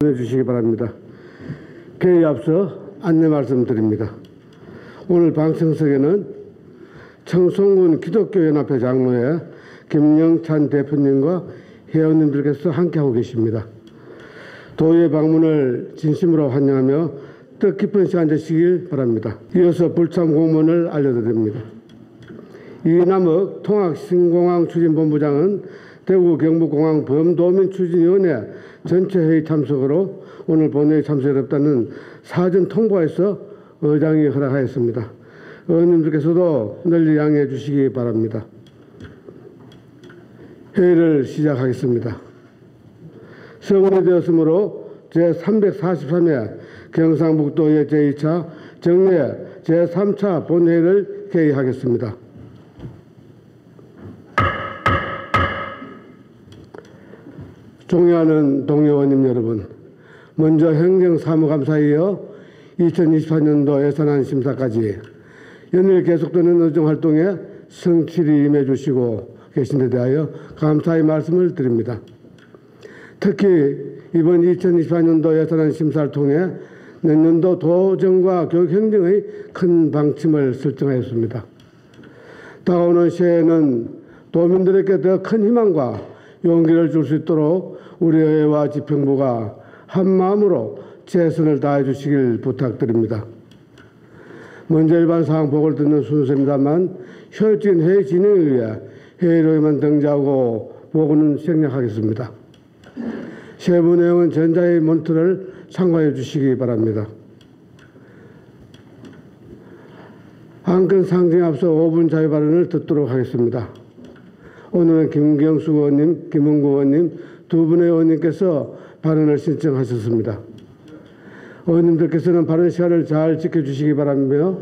해주시기 바랍니다. 개의에 앞서 안내 말씀드립니다. 오늘 방청석에는 청송군 기독교연합회 장로회 김영찬 대표님과 회원님들께서 함께하고 계십니다. 도의 방문을 진심으로 환영하며 뜻깊은 시간 되시길 바랍니다. 이어서 불참 공문을 알려드립니다. 이남욱 통학신공항추진본부장은 대구 경북공항 범도민추진위원회 전체회의 참석으로 오늘 본회의 참석이 어렵다는 사전 통보에서 의장이 허락하였습니다. 의원님들께서도 널리 양해해 주시기 바랍니다. 회의를 시작하겠습니다. 성립되었으므로 제343회 경상북도의 제2차 정례 제3차 본회의를 개의하겠습니다. 존경하는 동료원님 여러분, 먼저 행정사무감사에 이어 2024년도 예산안 심사까지 연일 계속되는 의정활동에 성실히 임해주시고 계신 데 대하여 감사의 말씀을 드립니다. 특히 이번 2024년도 예산안 심사를 통해 내년도 도정과 교육행정의 큰 방침을 설정하였습니다. 다가오는 새해에는 도민들에게 더 큰 희망과 용기를 줄 수 있도록 우리 의회와 지평부가 한마음으로 최선을 다해 주시길 부탁드립니다. 먼저 일반 사항 보고를 듣는 순서입니다만 효율적인 회의 진행을 위해 회의록에만 등재하고 보고는 생략하겠습니다. 세부 내용은 전자회의 모니터를 참고해 주시기 바랍니다. 안건 상정에 앞서 5분 자유 발언을 듣도록 하겠습니다. 오늘은 김경수 의원님, 김은구 의원님 두 분의 의원님께서 발언을 신청하셨습니다. 의원님들께서는 발언 시간을 잘 지켜주시기 바라며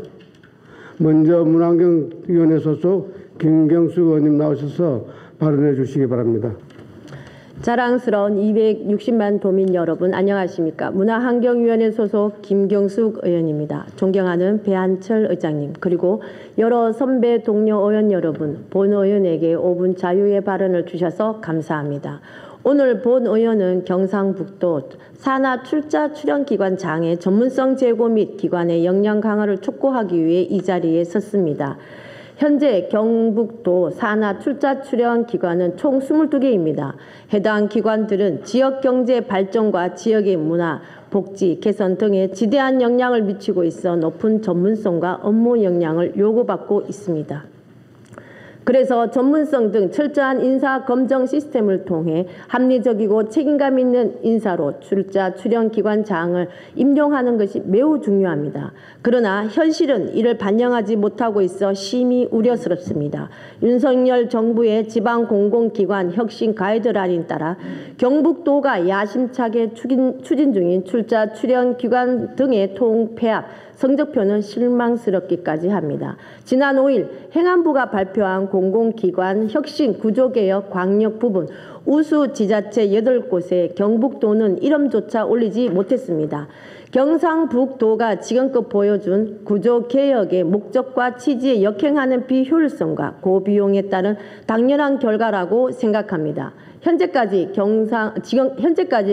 먼저 문환경위원회 소속 김경수 의원님 나오셔서 발언해 주시기 바랍니다. 자랑스러운 260만 도민 여러분 안녕하십니까. 문화환경위원회 소속 김경숙 의원입니다. 존경하는 배한철 의장님 그리고 여러 선배 동료 의원 여러분, 본 의원에게 5분 자유의 발언을 주셔서 감사합니다. 오늘 본 의원은 경상북도 산하 출자 출연기관 장애 전문성 제고 및 기관의 역량 강화를 촉구하기 위해 이 자리에 섰습니다. 현재 경북도 산하 출자 출연 기관은 총 22개입니다. 해당 기관들은 지역 경제 발전과 지역의 문화, 복지, 개선 등에 지대한 영향을 미치고 있어 높은 전문성과 업무 역량을 요구받고 있습니다. 그래서 전문성 등 철저한 인사 검정 시스템을 통해 합리적이고 책임감 있는 인사로 출자 출연 기관 장을 임용하는 것이 매우 중요합니다. 그러나 현실은 이를 반영하지 못하고 있어 심히 우려스럽습니다. 윤석열 정부의 지방 공공기관 혁신 가이드라인에 따라 경북도가 야심차게 추진 중인 출자 출연 기관 등의 통폐합 성적표는 실망스럽기까지 합니다. 지난 5일 행안부가 발표한 공공기관 혁신 구조개혁 광역 부분 우수 지자체 8곳에 경북도는 이름조차 올리지 못했습니다. 경상북도가 지금껏 보여준 구조개혁의 목적과 취지에 역행하는 비효율성과 고비용에 따른 당연한 결과라고 생각합니다. 현재까지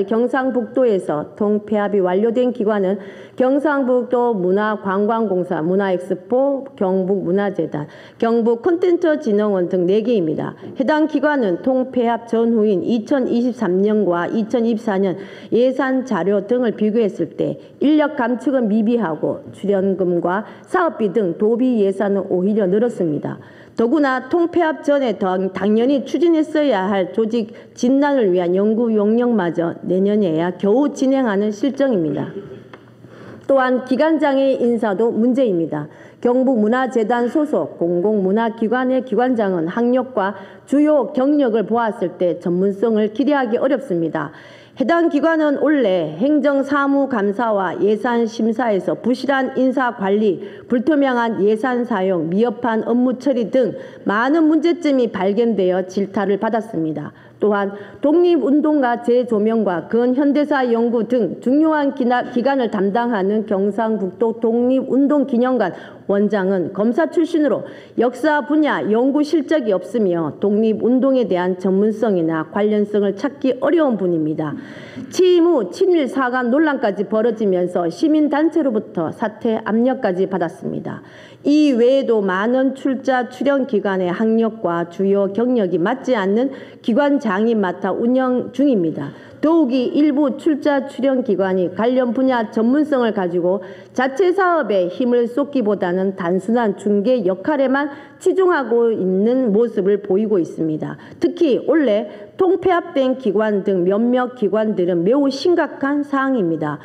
경상북도에서 통폐합이 완료된 기관은 경상북도 문화관광공사, 문화엑스포, 경북문화재단, 경북콘텐츠진흥원 등 4개입니다. 해당 기관은 통폐합 전후인 2023년과 2024년 예산 자료 등을 비교했을 때 인력 감축은 미비하고 출연금과 사업비 등 도비 예산은 오히려 늘었습니다. 더구나 통폐합 전에 당연히 추진했어야 할 조직 진단을 위한 연구 용역마저 내년에야 겨우 진행하는 실정입니다. 또한 기관장의 인사도 문제입니다. 경북문화재단 소속 공공문화기관의 기관장은 학력과 주요 경력을 보았을 때 전문성을 기대하기 어렵습니다. 해당 기관은 원래 행정사무감사와 예산심사에서 부실한 인사관리, 불투명한 예산 사용, 미흡한 업무 처리 등 많은 문제점이 발견되어 질타를 받았습니다. 또한 독립운동가 재조명과 근현대사 연구 등 중요한 기관을 담당하는 경상북도 독립운동기념관 원장은 검사 출신으로 역사 분야 연구 실적이 없으며 독립운동에 대한 전문성이나 관련성을 찾기 어려운 분입니다. 취임 후 친일 사과 논란까지 벌어지면서 시민단체로부터 사퇴 압력까지 받았습니다. 이 외에도 많은 출자 출연 기관의 학력과 주요 경력이 맞지 않는 기관장이 맡아 운영 중입니다. 더욱이 일부 출자 출연 기관이 관련 분야 전문성을 가지고 자체 사업에 힘을 쏟기보다는 단순한 중개 역할에만 치중하고 있는 모습을 보이고 있습니다. 특히 올해 통폐합된 기관 등 몇몇 기관들은 매우 심각한 사항입니다.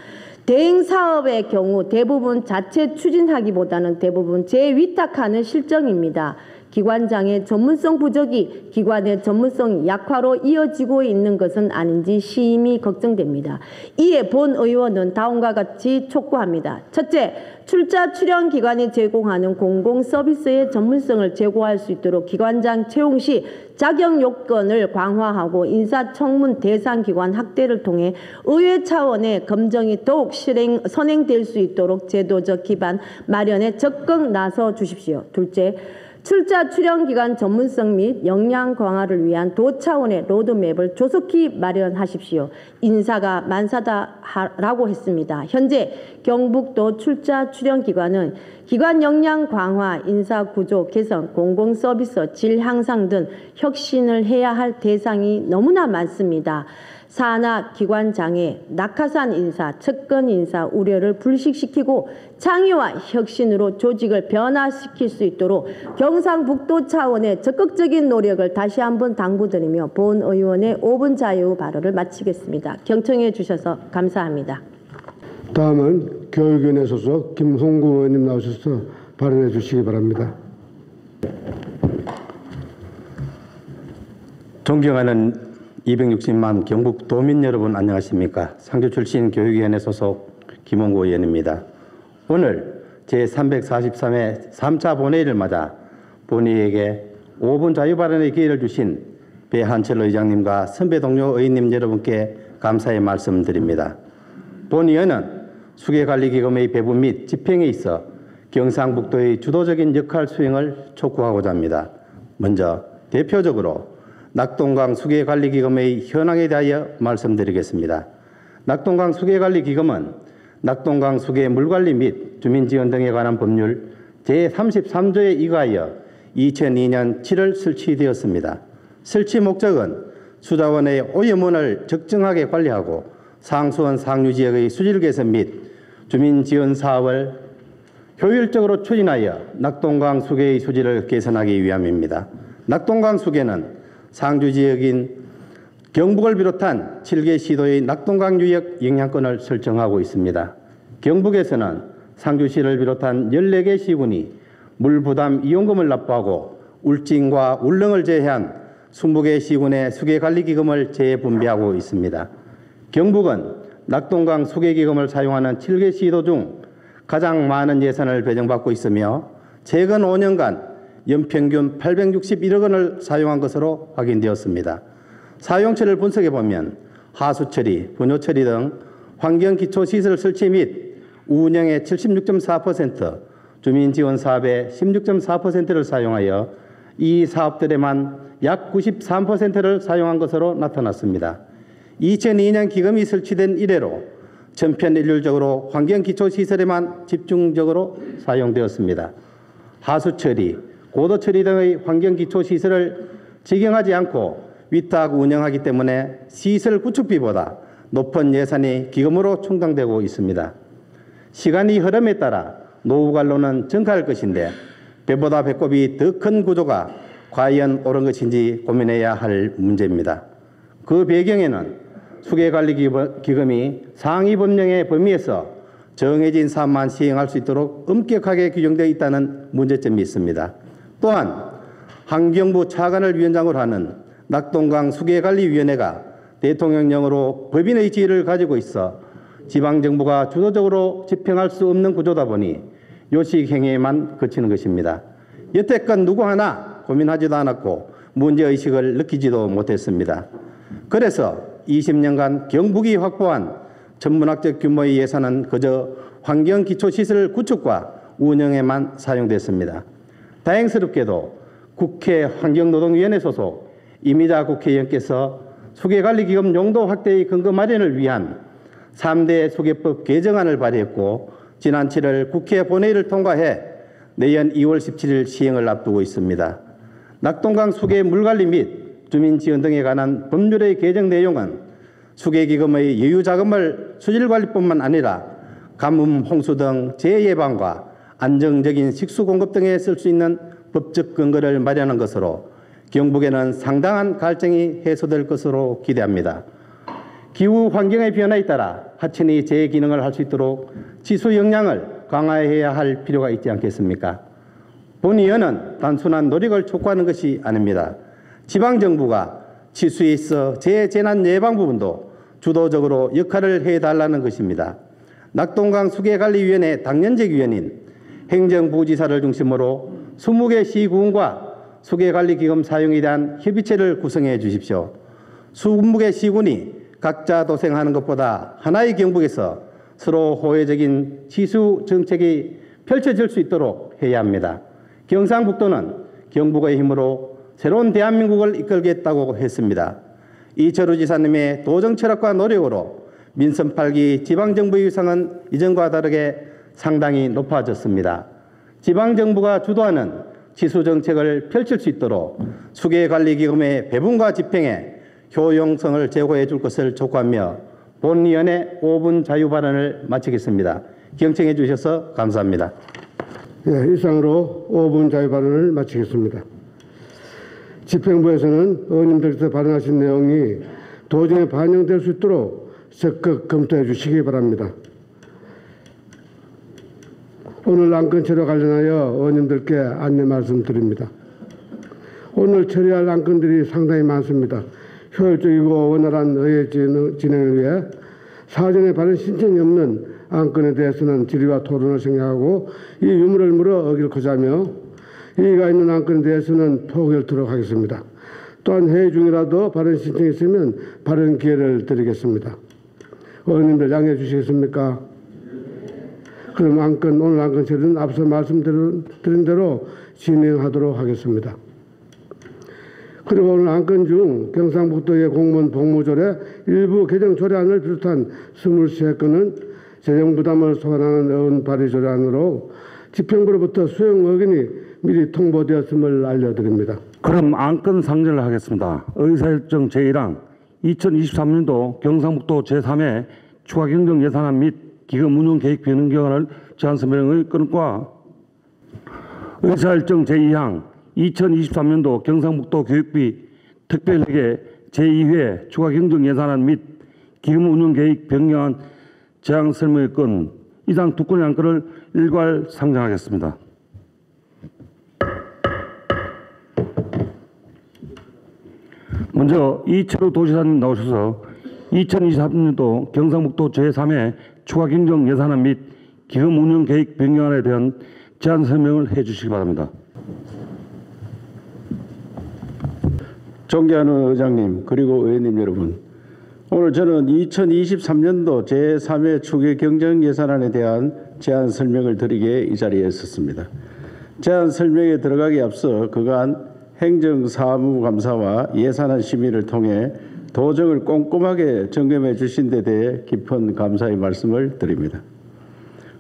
대행 사업의 경우 대부분 자체 추진하기보다는 대부분 재위탁하는 실정입니다. 기관장의 전문성 부족이 기관의 전문성 약화로 이어지고 있는 것은 아닌지 심히 걱정됩니다. 이에 본 의원은 다음과 같이 촉구합니다. 첫째, 출자 출연 기관이 제공하는 공공 서비스의 전문성을 제고할 수 있도록 기관장 채용 시 자격 요건을 강화하고 인사청문 대상 기관 확대를 통해 의회 차원의 검증이 더욱 선행될 수 있도록 제도적 기반 마련에 적극 나서 주십시오. 둘째, 출자 출연 기관 전문성 및 역량 강화를 위한 도 차원의 로드맵을 조속히 마련하십시오. 인사가 만사다라고 했습니다. 현재 경북도 출자 출연 기관은 기관 역량 강화, 인사 구조 개선, 공공 서비스 질 향상 등 혁신을 해야 할 대상이 너무나 많습니다. 산하 기관장의 낙하산 인사, 측근 인사 우려를 불식시키고 창의와 혁신으로 조직을 변화시킬 수 있도록 경상북도 차원의 적극적인 노력을 다시 한번 당부드리며 본 의원의 5분 자유 발언을 마치겠습니다. 경청해 주셔서 감사합니다. 다음은 교육위원회 소속 김홍구 의원님 나오셔서 발언해 주시기 바랍니다. 존경하는 260만 경북 도민 여러분 안녕하십니까. 상주 출신 교육위원회 소속 김홍구 의원입니다. 오늘 제343회 3차 본회의를 맞아 본회의에게 5분 자유 발언의 기회를 주신 배한철 의장님과 선배 동료 의원님 여러분께 감사의 말씀드립니다. 본의원은 수계관리기금의 배분 및 집행에 있어 경상북도의 주도적인 역할 수행을 촉구하고자 합니다. 먼저 대표적으로 낙동강 수계관리기금의 현황에 대하여 말씀드리겠습니다. 낙동강 수계관리기금은 낙동강 수계 물관리 및 주민지원 등에 관한 법률 제33조에 의거하여 2002년 7월 설치되었습니다. 설치 목적은 수자원의 오염원을 적정하게 관리하고 상수원 상류지역의 수질 개선 및 주민지원 사업을 효율적으로 추진하여 낙동강 수계의 수질을 개선하기 위함입니다. 낙동강 수계는 상주 지역인 경북을 비롯한 7개 시도의 낙동강 유역 영향권을 설정하고 있습니다. 경북에서는 상주시를 비롯한 14개 시군이 물부담 이용금을 납부하고 울진과 울릉을 제외한 20개 시군의 수계관리기금을 재분배하고 있습니다. 경북은 낙동강 수계기금을 사용하는 7개 시도 중 가장 많은 예산을 배정받고 있으며 최근 5년간 연평균 861억 원을 사용한 것으로 확인되었습니다. 사용처를 분석해 보면 하수처리, 분효처리 등 환경기초시설 설치 및 운영의 76.4%, 주민지원 사업의 16.4%를 사용하여 이 사업들에만 약 93%를 사용한 것으로 나타났습니다. 2002년 기금이 설치된 이래로 전편일률적으로 환경기초시설에만 집중적으로 사용되었습니다. 하수처리, 고도처리 등의 환경기초시설을 직영하지 않고 위탁 운영하기 때문에 시설 구축비보다 높은 예산이 기금으로 충당되고 있습니다. 시간이 흐름에 따라 노후관로는 증가할 것인데 배보다 배꼽이 더 큰 구조가 과연 옳은 것인지 고민해야 할 문제입니다. 그 배경에는 수계관리기금이 상위 법령의 범위에서 정해진 사업만 시행할 수 있도록 엄격하게 규정되어 있다는 문제점이 있습니다. 또한 환경부 차관을 위원장으로 하는 낙동강 수계관리위원회가 대통령령으로 법인의 지위를 가지고 있어 지방정부가 주도적으로 집행할 수 없는 구조다 보니 요식행위에만 그치는 것입니다. 여태껏 누구 하나 고민하지도 않았고 문제의식을 느끼지도 못했습니다. 그래서 20년간 경북이 확보한 천문학적 규모의 예산은 그저 환경기초시설 구축과 운영에만 사용됐습니다. 다행스럽게도 국회 환경노동위원회 소속 이미자 국회의원께서 수계관리기금 용도 확대의 근거 마련을 위한 3대 수계법 개정안을 발의했고 지난 7월 국회 본회의를 통과해 내년 2월 17일 시행을 앞두고 있습니다. 낙동강 수계 물관리 및 주민지원 등에 관한 법률의 개정 내용은 수계기금의 여유자금을 수질관리뿐만 아니라 가뭄, 홍수 등 재예방과 안정적인 식수 공급 등에 쓸 수 있는 법적 근거를 마련한 것으로 경북에는 상당한 갈증이 해소될 것으로 기대합니다. 기후 환경의 변화에 따라 하천이 제 기능을 할 수 있도록 지수 역량을 강화해야 할 필요가 있지 않겠습니까? 본의원은 단순한 노력을 촉구하는 것이 아닙니다. 지방정부가 지수에 있어 재재난 예방 부분도 주도적으로 역할을 해달라는 것입니다. 낙동강 수계관리위원회 당연직 위원인 행정부지사를 중심으로 20개 시군과 수계관리기금 사용에 대한 협의체를 구성해 주십시오. 20개 시군이 각자 도생하는 것보다 하나의 경북에서 서로 호혜적인 지수 정책이 펼쳐질 수 있도록 해야 합니다. 경상북도는 경북의 힘으로 새로운 대한민국을 이끌겠다고 했습니다. 이철우 지사님의 도정 철학과 노력으로 민선 8기 지방정부의 위상은 이전과 다르게 상당히 높아졌습니다. 지방정부가 주도하는 지수정책을 펼칠 수 있도록 수계관리기금의 배분과 집행에 효용성을 제고해 줄 것을 촉구하며 본위원회 5분 자유발언을 마치겠습니다. 경청해 주셔서 감사합니다. 예, 이상으로 5분 자유발언을 마치겠습니다. 집행부에서는 의원님들께서 발언하신 내용이 도정에 반영될 수 있도록 적극 검토해 주시기 바랍니다. 오늘 안건 처리와 관련하여 의원님들께 안내 말씀드립니다. 오늘 처리할 안건들이 상당히 많습니다. 효율적이고 원활한 의회 진행을 위해 사전에 발언 신청이 없는 안건에 대해서는 질의와 토론을 생략하고 이 유무를 물어 어기고자 하며 이의가 있는 안건에 대해서는 포기하도록 하겠습니다. 또한 회의 중이라도 발언 신청이 있으면 발언 기회를 드리겠습니다. 의원님들 양해해 주시겠습니까? 그럼 오늘 안건 처리는 앞서 말씀드린 대로 진행하도록 하겠습니다. 그리고 오늘 안건 중 경상북도의 공무원 복무조례 일부 개정 조례안을 비롯한 23건은 재정부담을 소환하는 의원 발의 조례안으로 집행부로부터 수용 의견이 미리 통보되었음을 알려드립니다. 그럼 안건 상정을 하겠습니다. 의사일정 제1항 2023년도 경상북도 제3회 추가경정 예산안 및 기금 운용 계획 변경 경안을 제안 서명의 건과 의사일정 제2항 2023년도 경상북도 교육비 특별회계 제2회 추가경정 예산안 및 기금 운용 계획 변경안 제안 설명의 건 이상 두 건의 안건을 일괄 상정하겠습니다. 먼저 이철우 도지사님 나오셔서 2023년도 경상북도 제3회 추가경정 예산안 및 기금 운영 계획 변경안에 대한 제안 설명을 해 주시기 바랍니다. 존경하는 의장님 그리고 의원님 여러분, 오늘 저는 2023년도 제3회 추계경정 예산안에 대한 제안 설명을 드리게 이 자리에 있었습니다. 제안 설명에 들어가기 앞서 그간 행정사무감사와 예산안 심의를 통해 도정을 꼼꼼하게 점검해 주신 데 대해 깊은 감사의 말씀을 드립니다.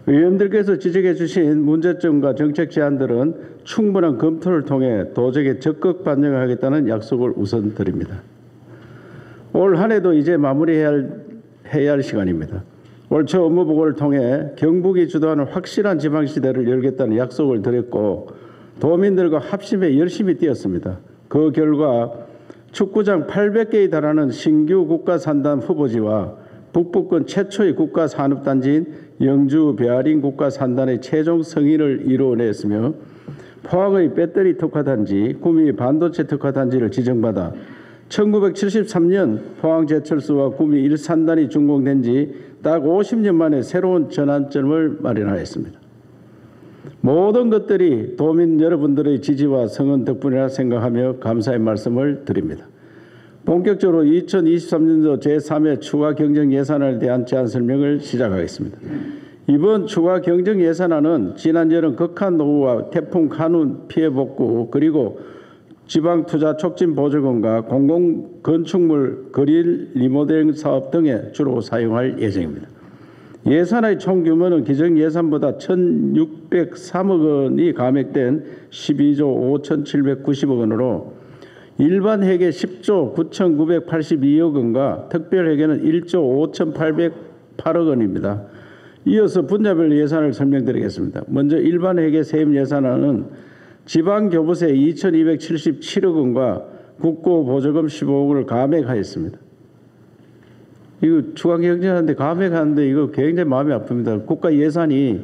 의원들께서 지적해 주신 문제점과 정책 제안들은 충분한 검토를 통해 도정에 적극 반영을 하겠다는 약속을 우선 드립니다. 올 한 해도 이제 마무리해야 할 시간입니다. 올 초 업무보고를 통해 경북이 주도하는 확실한 지방시대를 열겠다는 약속을 드렸고 도민들과 합심해 열심히 뛰었습니다. 그 결과 축구장 800개에 달하는 신규 국가산단 후보지와 북부권 최초의 국가산업단지인 영주 베아링 국가산단의 최종 승인을 이루어냈으며 포항의 배터리 특화단지, 구미 반도체 특화단지를 지정받아 1973년 포항제철소와 구미 1산단이 준공된 지 딱 50년 만에 새로운 전환점을 마련하였습니다. 모든 것들이 도민 여러분들의 지지와 성원 덕분이라 생각하며 감사의 말씀을 드립니다. 본격적으로 2023년도 제3회 추가 경정 예산안에 대한 제안 설명을 시작하겠습니다. 이번 추가 경정 예산안은 지난 여름 극한 노후와 태풍 카눈 피해 복구 그리고 지방 투자 촉진 보조금과 공공 건축물 거리 리모델링 사업 등에 주로 사용할 예정입니다. 예산의 총 규모는 기정 예산보다 1,603억 원이 감액된 12조 5,790억 원으로 일반 회계 10조 9,982억 원과 특별 회계는 1조 5,808억 원입니다. 이어서 분야별 예산을 설명드리겠습니다. 먼저 일반 회계 세임 예산안은 지방교부세 2,277억 원과 국고보조금 15억 원을 감액하였습니다. 이거 추가경정하는데 감액하는데 이거 굉장히 마음이 아픕니다. 국가 예산이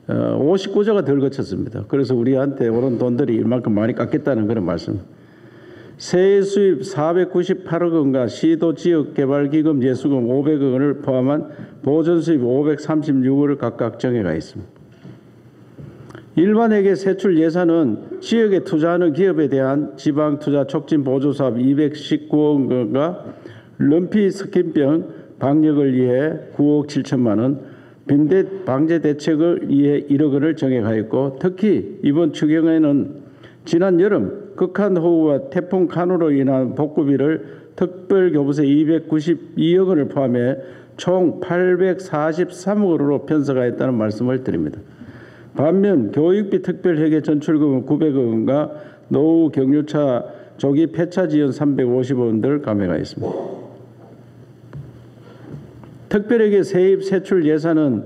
59조가 덜 거쳤습니다. 그래서 우리한테 오는 돈들이 이만큼 많이 깎겠다는 그런 말씀. 세액 수입 498억 원과 시도 지역개발기금 예수금 500억 원을 포함한 보전 수입 536억 원을 각각 정해가 있습니다. 일반회계 세출 예산은 지역에 투자하는 기업에 대한 지방 투자 촉진 보조 사업 219억 원과 럼피 스킨병 방역을 위해 9억 7천만 원, 빈대 방제 대책을 위해 1억 원을 정액하였고 특히 이번 추경에는 지난 여름 극한 호우와 태풍 카누로 인한 복구비를 특별교부세 292억 원을 포함해 총 843억 원으로 편성하였다는 말씀을 드립니다. 반면 교육비 특별회계 전출금은 900억 원과 노후 경유차 조기 폐차 지원 350억 원을 감액하였습니다. 특별회계 세입 세출 예산은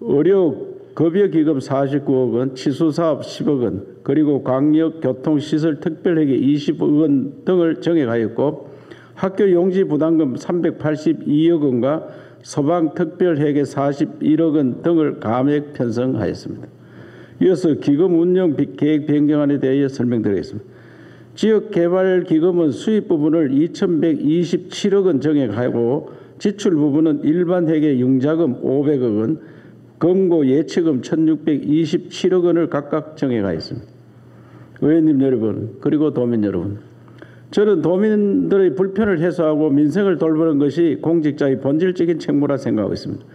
의료 급여기금 49억 원, 치수사업 10억 원, 그리고 광역교통시설 특별회계 20억 원 등을 정액하였고 학교 용지 부담금 382억 원과 서방특별회계 41억 원 등을 감액 편성하였습니다. 이어서 기금 운영 계획 변경안에 대해 설명드리겠습니다. 지역개발기금은 수입 부분을 2,127억 원 정액하고 지출 부분은 일반 회계 융자금 500억 원, 검고 예치금 1,627억 원을 각각 정해가있습니다. 의원님 여러분 그리고 도민 여러분, 저는 도민들의 불편을 해소하고 민생을 돌보는 것이 공직자의 본질적인 책무라 생각하고 있습니다.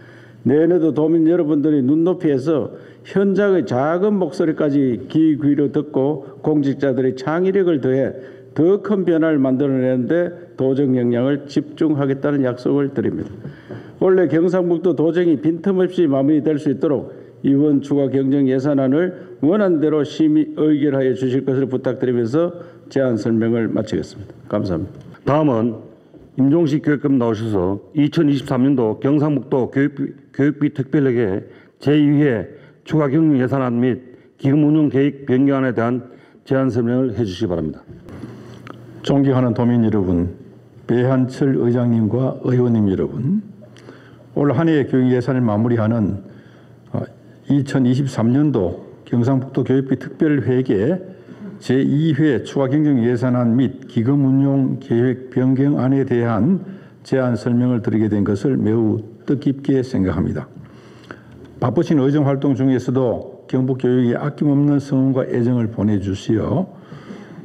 내년에도 도민 여러분들이 눈높이에서 현장의 작은 목소리까지 귀 기울여 듣고 공직자들의 창의력을 더해 더 큰 변화를 만들어내는데 도정 역량을 집중하겠다는 약속을 드립니다. 원래 경상북도 도정이 빈틈없이 마무리될 수 있도록 이번 추가 경정 예산안을 원안대로 심의 의결하여 주실 것을 부탁드리면서 제안 설명을 마치겠습니다. 감사합니다. 다음은 임종식 교육감 나오셔서 2023년도 경상북도 교육비 특별회계 제2회 추가 경정 예산안 및 기금 운용 계획 변경안에 대한 제안 설명을 해주시기 바랍니다. 존경하는 도민 여러분, 배한철 의장님과 의원님 여러분, 올 한 해의 교육 예산을 마무리하는 2023년도 경상북도 교육비 특별회계 제2회 추가 경정 예산안 및 기금 운용 계획 변경안에 대한 제안 설명을 드리게 된 것을 매우 뜻깊게 생각합니다. 바쁘신 의정 활동 중에서도 경북교육에 아낌없는 성원과 애정을 보내주시어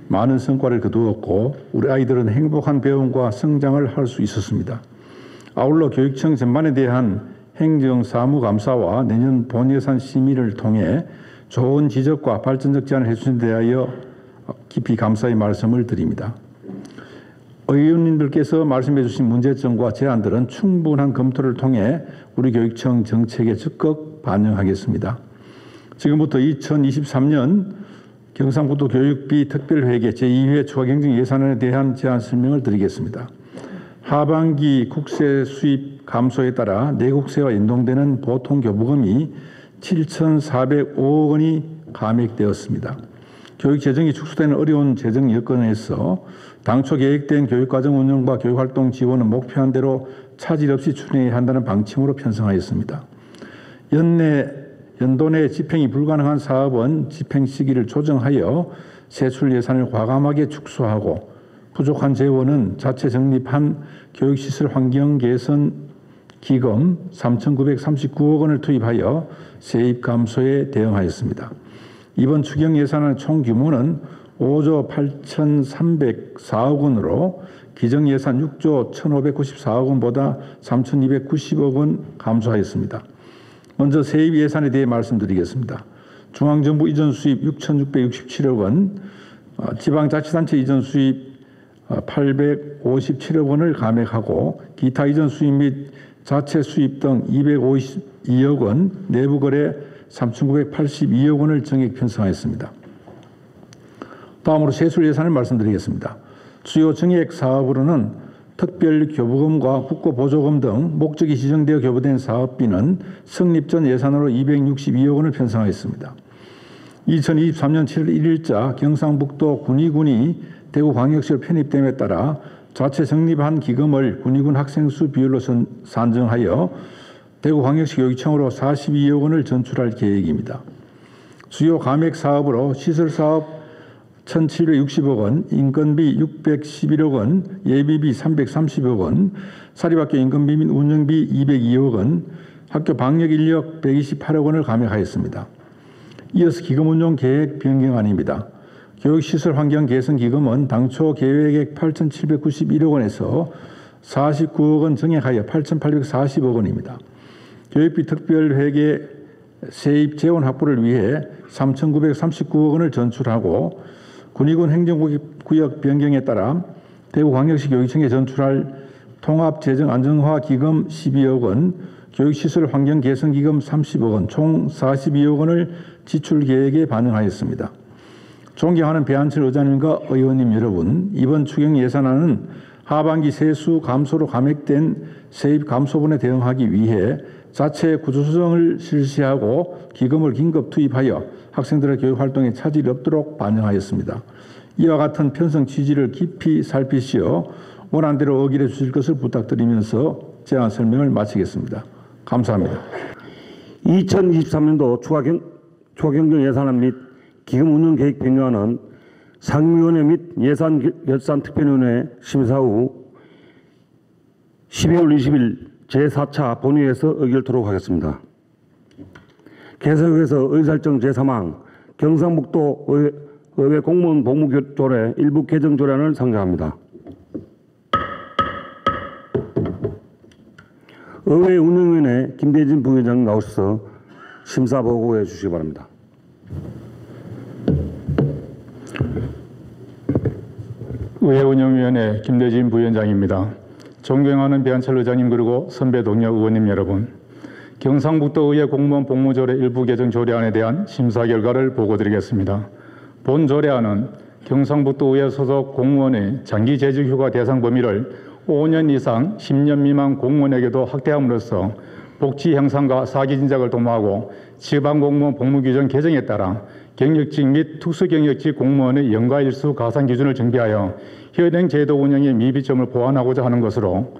많은 성과를 거두었고 우리 아이들은 행복한 배움과 성장을 할 수 있었습니다. 아울러 교육청 전반에 대한 행정사무감사와 내년 본예산 심의를 통해 좋은 지적과 발전적 제안을 해주신 데 대하여 깊이 감사의 말씀을 드립니다. 의원님들께서 말씀해 주신 문제점과 제안들은 충분한 검토를 통해 우리 교육청 정책에 적극 반영하겠습니다. 지금부터 2023년 경상북도 교육비 특별회계 제2회 추가 경정 예산안에 대한 제안 설명을 드리겠습니다. 하반기 국세 수입 감소에 따라 내국세와 연동되는 보통교부금이 7,405억 원이 감액되었습니다. 교육 재정이 축소되는 어려운 재정 여건에서 당초 계획된 교육과정 운영과 교육활동 지원은 목표한 대로 차질 없이 추진해야 한다는 방침으로 편성하였습니다. 연도 내 집행이 불가능한 사업은 집행 시기를 조정하여 세출 예산을 과감하게 축소하고 부족한 재원은 자체 적립한 교육시설 환경 개선 기금 3,939억 원을 투입하여 세입 감소에 대응하였습니다. 이번 추경 예산안의 총 규모는 5조 8,304억 원으로 기정예산 6조 1,594억 원보다 3,290억 원 감소하였습니다. 먼저 세입 예산에 대해 말씀드리겠습니다. 중앙정부 이전 수입 6,667억 원, 지방자치단체 이전 수입 857억 원을 감액하고 기타 이전 수입 및 자체 수입 등 252억 원, 내부거래 3,982억 원을 정액 편성하였습니다. 다음으로 세술 예산을 말씀드리겠습니다. 주요 정액 사업으로는 특별교부금과 국고보조금 등 목적이 지정되어 교부된 사업비는 성립 전 예산으로 262억 원을 편성하였습니다. 2023년 7월 1일자 경상북도 군의군이 대구광역시로 편입됨에 따라 자체 성립한 기금을 군의군 학생수 비율로 산정하여 대구광역시 교육청으로 42억 원을 전출할 계획입니다. 주요 감액 사업으로 시설사업 1,760억 원, 인건비 611억 원, 예비비 330억 원, 사립학교 인건비 및 운영비 202억 원, 학교 방역 인력 128억 원을 감액하였습니다. 이어서 기금 운용 계획 변경안입니다. 교육시설 환경 개선 기금은 당초 계획액 8,791억 원에서 49억 원 정액하여 8,840억 원입니다. 교육비 특별회계 세입 재원 확보를 위해 3,939억 원을 전출하고 군의군 행정구역 변경에 따라 대구광역시 교육청에 전출할 통합재정안정화 기금 12억 원, 교육시설 환경 개선 기금 30억 원, 총 42억 원을 지출 계획에 반영하였습니다. 존경하는 배한철 의장님과 의원님 여러분, 이번 추경 예산안은 하반기 세수 감소로 감액된 세입 감소분에 대응하기 위해 자체 구조조정을 실시하고 기금을 긴급 투입하여 학생들의 교육활동에 차질이 없도록 반영하였습니다. 이와 같은 편성 취지를 깊이 살피시어 원안대로 의결해 주실 것을 부탁드리면서 제안 설명을 마치겠습니다. 감사합니다. 2023년도 추가경정 예산안 및 기금 운영 계획 변경안은 상임위원회 및 예산결산특별위원회 심사 후 12월 20일 제4차 본회의에서 의결토록 하겠습니다. 계속해서 의사일정 제3항 경상북도 의회 공무원 복무조례 일부 개정 조례안을 상정합니다. 의회 운영위원회 김대진 부위원장 나오셔서 심사 보고해 주시기 바랍니다. 의회 운영위원회 김대진 부위원장입니다. 존경하는 배한철 의장님 그리고 선배 동료 의원님 여러분, 경상북도 의회 공무원 복무조례 일부 개정 조례안에 대한 심사 결과를 보고드리겠습니다. 본 조례안은 경상북도 의회 소속 공무원의 장기 재직 휴가 대상 범위를 5년 이상 10년 미만 공무원에게도 확대함으로써 복지 향상과 사기 진작을 도모하고 지방공무원 복무규정 개정에 따라 경력직 및 특수경력직 공무원의 연가일수 가산 기준을 정비하여 현행 제도 운영의 미비점을 보완하고자 하는 것으로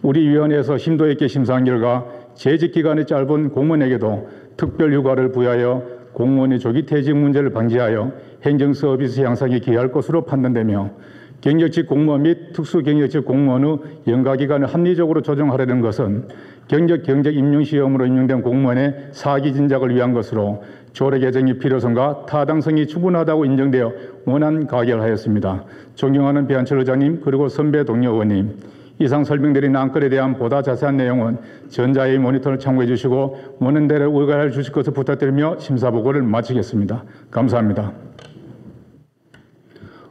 우리 위원회에서 심도 있게 심사한 결과 재직 기간이 짧은 공무원에게도 특별휴가를 부여하여 공무원의 조기 퇴직 문제를 방지하여 행정 서비스 향상에 기여할 것으로 판단되며 경력직 공무원 및 특수경력직 공무원의 연가기간을 합리적으로 조정하려는 것은 경력 임용시험으로 임용된 공무원의 사기 진작을 위한 것으로 조례 개정의 필요성과 타당성이 충분하다고 인정되어 원안 가결하였습니다. 존경하는 배한철 의장님 그리고 선배 동료 의원님, 이상 설명드린 안건에 대한 보다 자세한 내용은 전자회의 모니터를 참고해 주시고 원안대로 의결해 주실 것을 부탁드리며 심사 보고를 마치겠습니다. 감사합니다.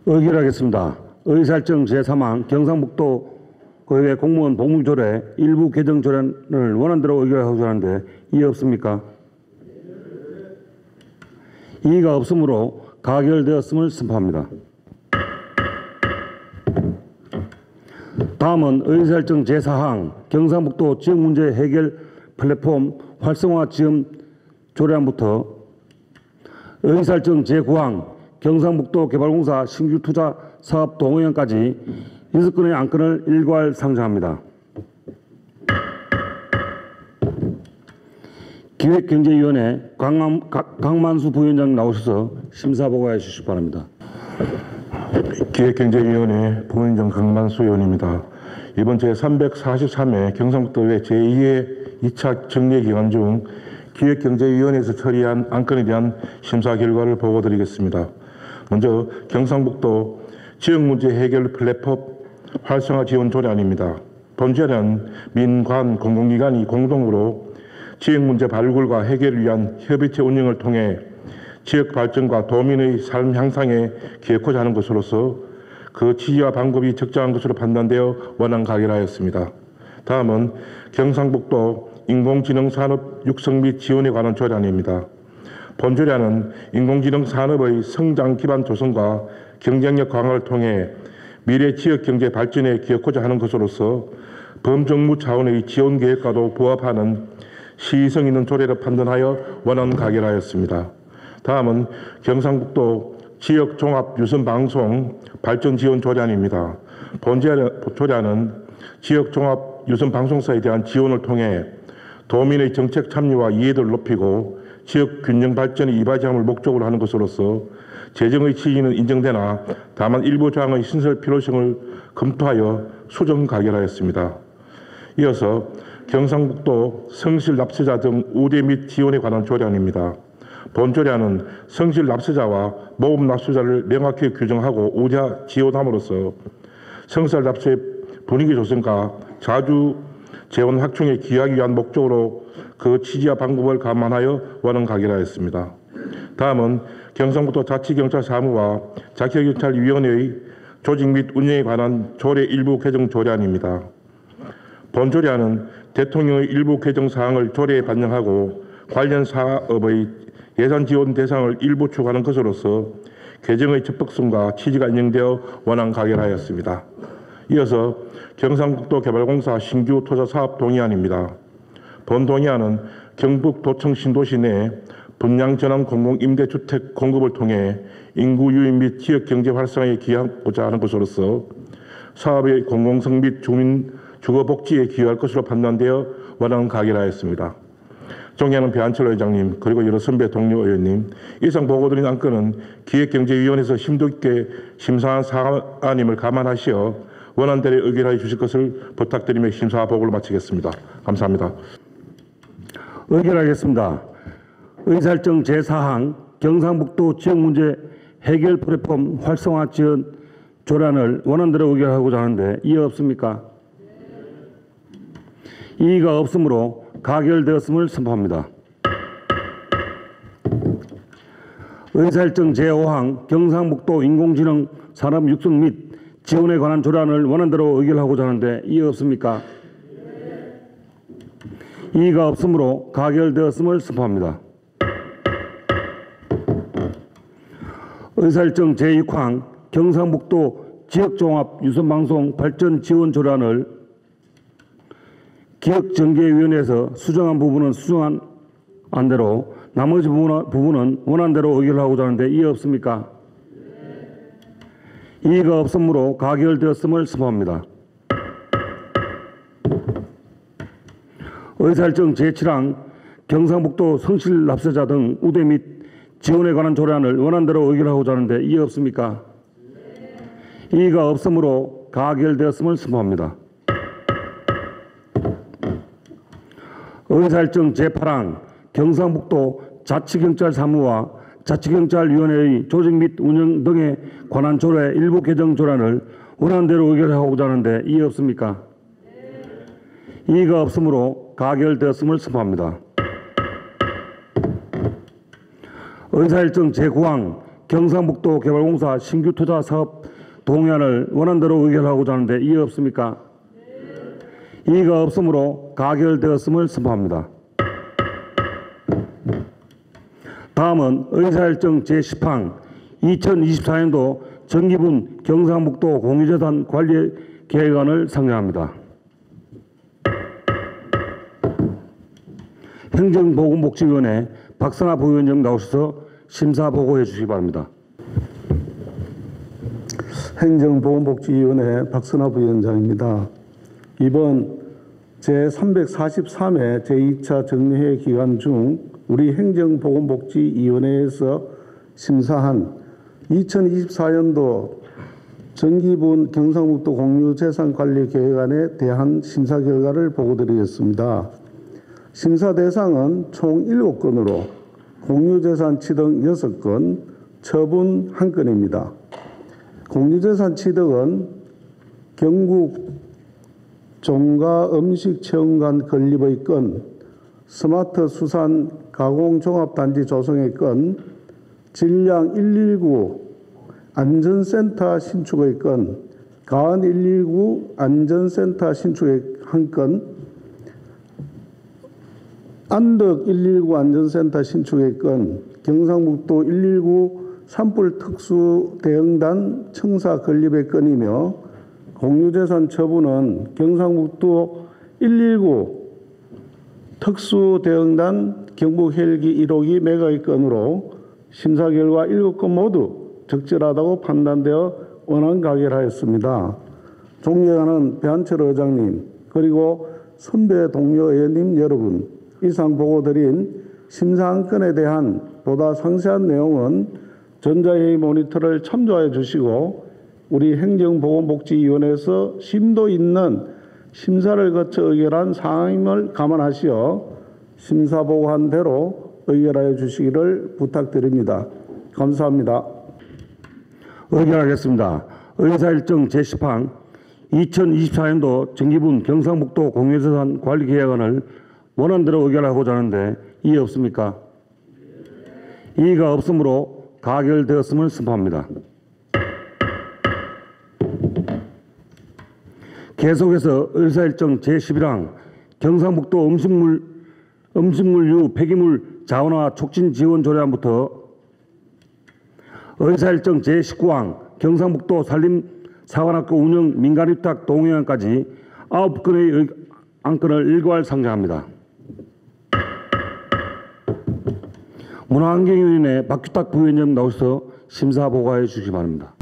의결하겠습니다. 의사일정 제3항 경상북도 의회 공무원 복무조례 일부 개정 조례안을 원안대로 의결하고자 하는데 이의 없습니까? 이의가 없으므로 가결되었음을 선포합니다. 다음은 의사일정 제4항 경상북도 지역문제 해결 플랫폼 활성화 지원 조례안부터 의사일정 제9항 경상북도 개발공사 신규 투자 사업 동의안까지 6건의 안건을 일괄 상정합니다. 기획경제위원회 강만수 부위원장 나오셔서 심사 보고해 주시기 바랍니다. 기획경제위원회 부위원장 강만수 의원입니다. 이번 제343회 경상북도의회 제2회 2차 정례 기간 중 기획경제위원회에서 처리한 안건에 대한 심사 결과를 보고드리겠습니다. 먼저 경상북도 지역문제 해결 플랫폼 활성화 지원 조례안입니다. 본 조례는 민관 공공기관이 공동으로 지역문제 발굴과 해결을 위한 협의체 운영을 통해 지역 발전과 도민의 삶 향상에 기여하고자 하는 것으로서 그 취지와 방법이 적절한 것으로 판단되어 원안 가결하였습니다. 다음은 경상북도 인공지능 산업 육성 및 지원에 관한 조례안입니다. 본 조례안은 인공지능 산업의 성장 기반 조성과 경쟁력 강화를 통해 미래 지역 경제 발전에 기여하고자 하는 것으로서 범정부 차원의 지원 계획과도 부합하는 시의성 있는 조례로 판단하여 원안 가결하였습니다. 다음은 경상북도 지역 종합 유선 방송 발전 지원 조례안입니다. 본 조례안은 지역 종합 유선 방송사에 대한 지원을 통해 도민의 정책 참여와 이해도를 높이고 지역 균형 발전에 이바지함을 목적으로 하는 것으로서 재정의 취지는 인정되나 다만 일부 조항의 신설 필요성을 검토하여 수정 가결하였습니다. 이어서 경상북도 성실 납세자 등 우대 및 지원에 관한 조례안입니다. 본 조례안은 성실 납세자와 모금 납세자를 명확히 규정하고 우대 지원함으로써 성실 납세 분위기 조성과 자주 재원 확충에 기여하기 위한 목적으로 그 취지와 방법을 감안하여 원안 가결하였습니다. 다음은 경상북도 자치경찰사무와 자치경찰위원회의 조직 및 운영에 관한 조례 일부 개정 조례안입니다. 본 조례안은 대통령의 일부 개정 사항을 조례에 반영하고 관련 사업의 예산 지원 대상을 일부 추가하는 것으로서 개정의 적법성과 취지가 인정되어 원안 가결하였습니다. 이어서 경상북도 개발공사 신규 투자 사업 동의안입니다. 본 동의안은 경북도청 신도시 내 분양 전환 공공 임대주택 공급을 통해 인구 유입 및 지역 경제 활성화에 기여하고자 하는 것으로서 사업의 공공성 및 주민 주거 복지에 기여할 것으로 판단되어 원안 가결하였습니다. 존경하는 배한철 의장님 그리고 여러 선배 동료 의원님, 이상 보고드린 안건은 기획경제위원회에서 심도 있게 심사한 사안임을 감안하시어 원안대로 의결하여 주실 것을 부탁드리며 심사 보고를 마치겠습니다. 감사합니다. 의결하겠습니다. 의사일정 제4항 경상북도 지역문제 해결 플랫폼 활성화 지원 조례안을 원안대로 의결하고자 하는데 이의 없습니까? 이의가 없으므로 가결되었음을 선포합니다. 의사일정 제5항 경상북도 인공지능 산업 육성 및 지원에 관한 조례안을 원안대로 의결하고자 하는데 이의 없습니까? 이의가 없으므로 가결되었음을 선포합니다. 의사일정 제6항 경상북도 지역종합 유선방송 발전 지원 조례안을 기획정개위원회에서 수정한 부분은 수정한 안대로 나머지 부분은 원안대로 의결하고자 하는데 이의 없습니까? 이의가 없으므로 가결되었음을 선포합니다. 의사일정 제7항 경상북도 성실 납세자 등 우대 및 지원에 관한 조례안을 원안대로 의결하고자 하는데 이의 없습니까? 이의가 없으므로 가결되었음을 선포합니다. 의사일정 제8항 경상북도 자치경찰사무와 자치경찰위원회의 조직 및 운영 등에 관한 조례 일부 개정 조례안을 원안대로 의결하고자 하는데 이의 없습니까? 이의가 없으므로 가결되었음을 선포합니다. 의사일정 제9항 경상북도 개발공사 신규 투자 사업 동의안을 원안대로 의결하고자 하는데 이의 없습니까? 이의가 없으므로 가결되었음을 선포합니다. 다음은 의사일정 제10항 2024년도 정기분 경상북도 공유재산 관리 계획안을 상정합니다. 행정보건복지위원회 박선아 부위원장 나오셔서 심사 보고해 주시기 바랍니다. 행정보건복지위원회 박선아 부위원장입니다. 이번 제343회 제2차 정례회 기간 중 우리 행정보건복지위원회에서 심사한 2024년도 정기분 경상북도 공유재산관리계획안에 대한 심사 결과를 보고드리겠습니다. 심사 대상은 총 7건으로 공유재산 취득 6건, 처분 한 건입니다. 공유재산 취득은 경북 종가음식체험관 건립의 건, 스마트 수산 가공종합단지 조성의 건, 질량 119 안전센터 신축의 건, 가은 119 안전센터 신축의 한 건, 안덕 119 안전센터 신축의 건, 경상북도 119 산불 특수 대응단 청사 건립의 건이며, 공유재산 처분은 경상북도 119 특수 대응단 경북 헬기 1호기 매각의 건으로 심사 결과 7건 모두 적절하다고 판단되어 원안 가결하였습니다. 존경하는 배한철 의장님, 그리고 선배 동료 의원님 여러분, 이상 보고드린 심사 한 건에 대한 보다 상세한 내용은 전자회의 모니터를 참조해 주시고 우리 행정보건복지위원회에서 심도 있는 심사를 거쳐 의결한 사항임을 감안하시어 심사 보고한 대로 의결하여 주시기를 부탁드립니다. 감사합니다. 의결하겠습니다. 의사일정 제10항 2024년도 정기분 경상북도 공유재산 관리계획안을 원안대로 의결하고자 하는데 이의 없습니까? 이의가 없으므로 가결되었음을 선포합니다. 계속해서 의사일정 제11항 경상북도 음식물류 폐기물 자원화 촉진 지원 조례안부터 의사일정 제19항 경상북도 산림사관학교 운영 민간위탁 동의안까지 9건의 안건을 일괄 상정합니다. 문화환경위원회 박규탁 부위원장 나오셔서 심사 보고해 주시기 바랍니다.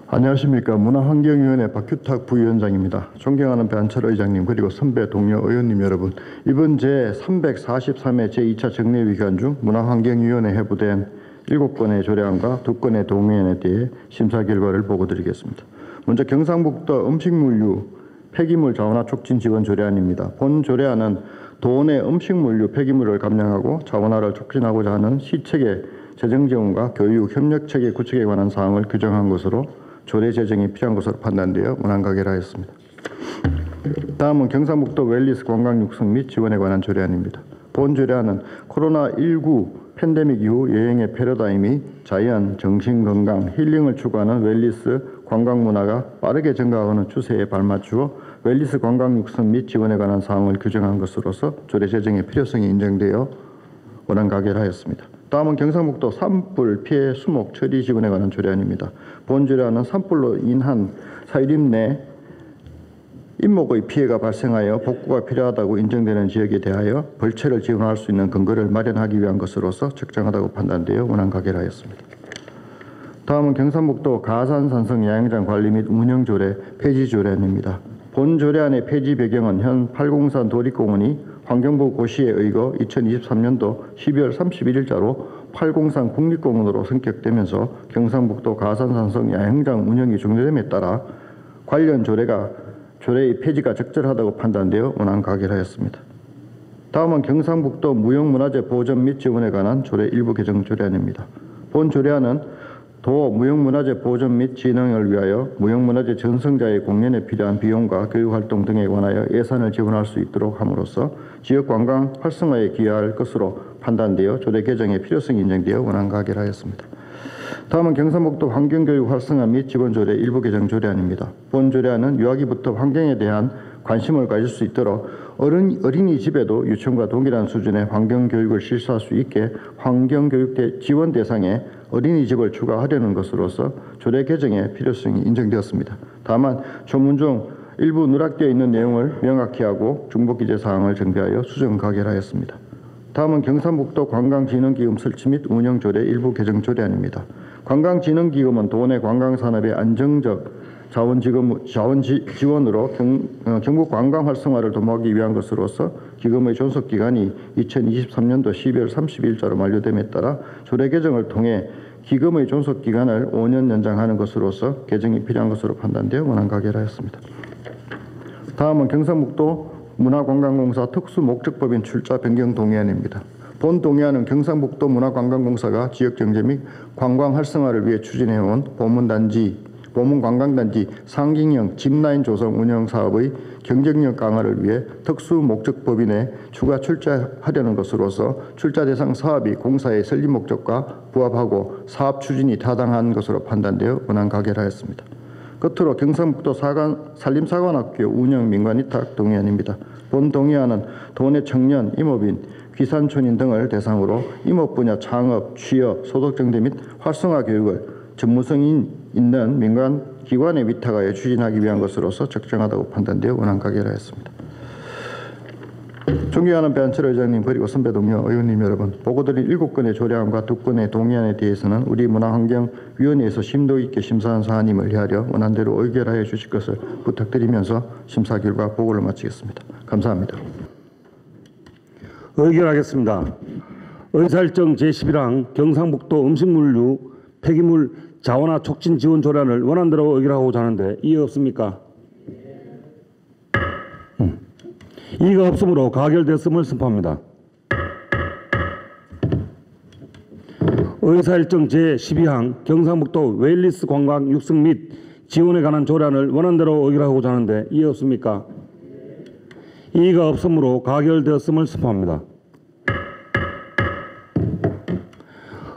안녕하십니까. 문화환경위원회 박규탁 부위원장입니다. 존경하는 배한철 의장님, 그리고 선배 동료 의원님 여러분, 이번 제343회 제2차 정례위 기간 중 문화환경위원회 회부된 7건의 조례안과 2건의 동의안에 대해 심사 결과를 보고드리겠습니다. 먼저 경상북도 음식물류 폐기물 자원화 촉진 지원 조례안입니다. 본 조례안은 도내 음식물류 폐기물을 감량하고 자원화를 촉진하고자 하는 시책의 재정 지원과 교육 협력체계 구축에 관한 사항을 규정한 것으로 조례 제정이 필요한 것으로 판단되어 원안 가결하였습니다. 다음은 경상북도 웰리스 관광 육성 및 지원에 관한 조례안입니다. 본 조례안은 코로나19 팬데믹 이후 여행의 패러다임이 자연, 정신건강, 힐링을 추구하는 웰리스 관광 문화가 빠르게 증가하는 추세에 발맞추어 웰리스 관광 육성 및 지원에 관한 사항을 규정한 것으로서 조례 제정의 필요성이 인정되어 원안 가결하였습니다. 다음은 경상북도 산불 피해 수목 처리 지원에 관한 조례안입니다. 본 조례안은 산불로 인한 사유림 내 인목의 피해가 발생하여 복구가 필요하다고 인정되는 지역에 대하여 벌채를 지원할 수 있는 근거를 마련하기 위한 것으로서 적정하다고 판단되어 원안 가결하였습니다. 다음은 경상북도 가산산성 야영장 관리 및 운영 조례 폐지 조례안입니다. 본 조례안의 폐지 배경은 현 팔공산 도립공원이 환경부 고시에 의거 2023년도 12월 31일자로 팔공산 국립공원으로 승격되면서 경상북도 가산산성 야영장 운영이 종료됨에 따라 관련 조례의 폐지가 적절하다고 판단되어 원안 가결하였습니다. 다음은 경상북도 무형문화재 보전 및 지원에 관한 조례 일부 개정 조례안입니다. 본 조례안은 도 무형문화재 보전 및 진흥을 위하여 무형문화재 전승자의 공연에 필요한 비용과 교육활동 등에 관하여 예산을 지원할 수 있도록 함으로써 지역관광 활성화에 기여할 것으로 판단되어 조례 개정의 필요성이 인정되어 원안 가결하였습니다. 다음은 경상북도 환경교육 활성화 및 지원조례 일부 개정 조례안입니다. 본 조례안은 유아기부터 환경에 대한 관심을 가질 수 있도록 어린이집에도 유치원과 동일한 수준의 환경교육을 실시할 수 있게 환경교육 지원 대상에 어린이집을 추가하려는 것으로서 조례 개정의 필요성이 인정되었습니다. 다만 조문 중 일부 누락되어 있는 내용을 명확히 하고 중복기재 사항을 정비하여 수정 가결하였습니다. 다음은 경상북도 관광진흥기금 설치 및 운영조례 일부 개정 조례안입니다. 관광진흥기금은 도내 관광산업의 안정적 자원 지원으로 경북 관광 활성화를 도모하기 위한 것으로서 기금의 존속 기간이 2023년도 12월 30일자로 만료됨에 따라 조례 개정을 통해 기금의 존속 기간을 5년 연장하는 것으로서 개정이 필요한 것으로 판단되어 원안 가결하였습니다. 다음은 경상북도 문화관광공사 특수목적법인 출자 변경 동의안입니다. 본 동의안은 경상북도 문화관광공사가 지역경제 및 관광 활성화를 위해 추진해온 보문관광단지 상징형 짚라인 조성 운영 사업의 경쟁력 강화를 위해 특수목적법인에 추가 출자하려는 것으로서 출자 대상 사업이 공사의 설립 목적과 부합하고 사업 추진이 타당한 것으로 판단되어 원안 가결하였습니다. 끝으로 경상북도 산림사관학교 운영 민관위탁 동의안입니다. 본 동의안은 도내 청년, 임업인, 귀산촌인 등을 대상으로 임업 분야 창업, 취업, 소득 증대 및 활성화 교육을 전문성이 있는 민간 기관에 위탁하여 추진하기 위한 것으로서 적정하다고 판단되어 원안 가결하였습니다. 존경하는 배한철 의장님 그리고 선배 동료 의원님 여러분, 보고드린 7건의 조례안과 2건의 동의안에 대해서는 우리 문화환경위원회에서 심도 있게 심사한 사안임을 헤아려 원안대로 의결하여 주실 것을 부탁드리면서 심사 결과 보고를 마치겠습니다. 감사합니다. 의결하겠습니다. 의사일정 제11항 경상북도 음식물류 폐기물 자원화 촉진 지원 조례안을 원안대로 의결하고자 하는데 이의 없습니까? 이의가 없으므로 가결됐음을 선포합니다. 의사일정 제12항 경상북도 웰리스 관광 육성 및 지원에 관한 조례안을 원안대로 의결하고자 하는데 이의 없습니까? 이의가 없으므로 가결되었음을 선포합니다.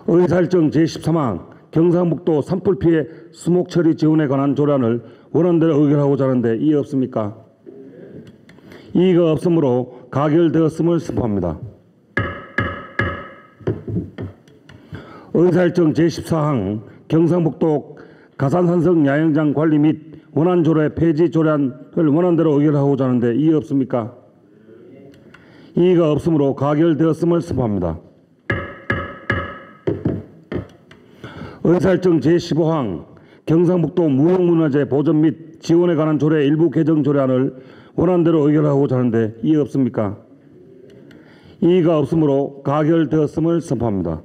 의사일정 제13항 경상북도 산불 피해 수목 처리 지원에 관한 조례안을 원안대로 의결하고자 하는데 이의 없습니까? 이의가 없으므로 가결되었음을 선포합니다. 의사일정 제14항 경상북도 가산산성 야영장 관리 및 원안조례 폐지 조례안을 원안대로 의결하고자 하는데 이의 없습니까? 이의가 없으므로 가결되었음을 선포합니다. 의사일정 제15항 경상북도 무형문화재 보존 및 지원에 관한 조례 일부 개정 조례안을 원안대로 의결하고자 하는데 이의 없습니까? 이의가 없으므로 가결되었음을 선포합니다.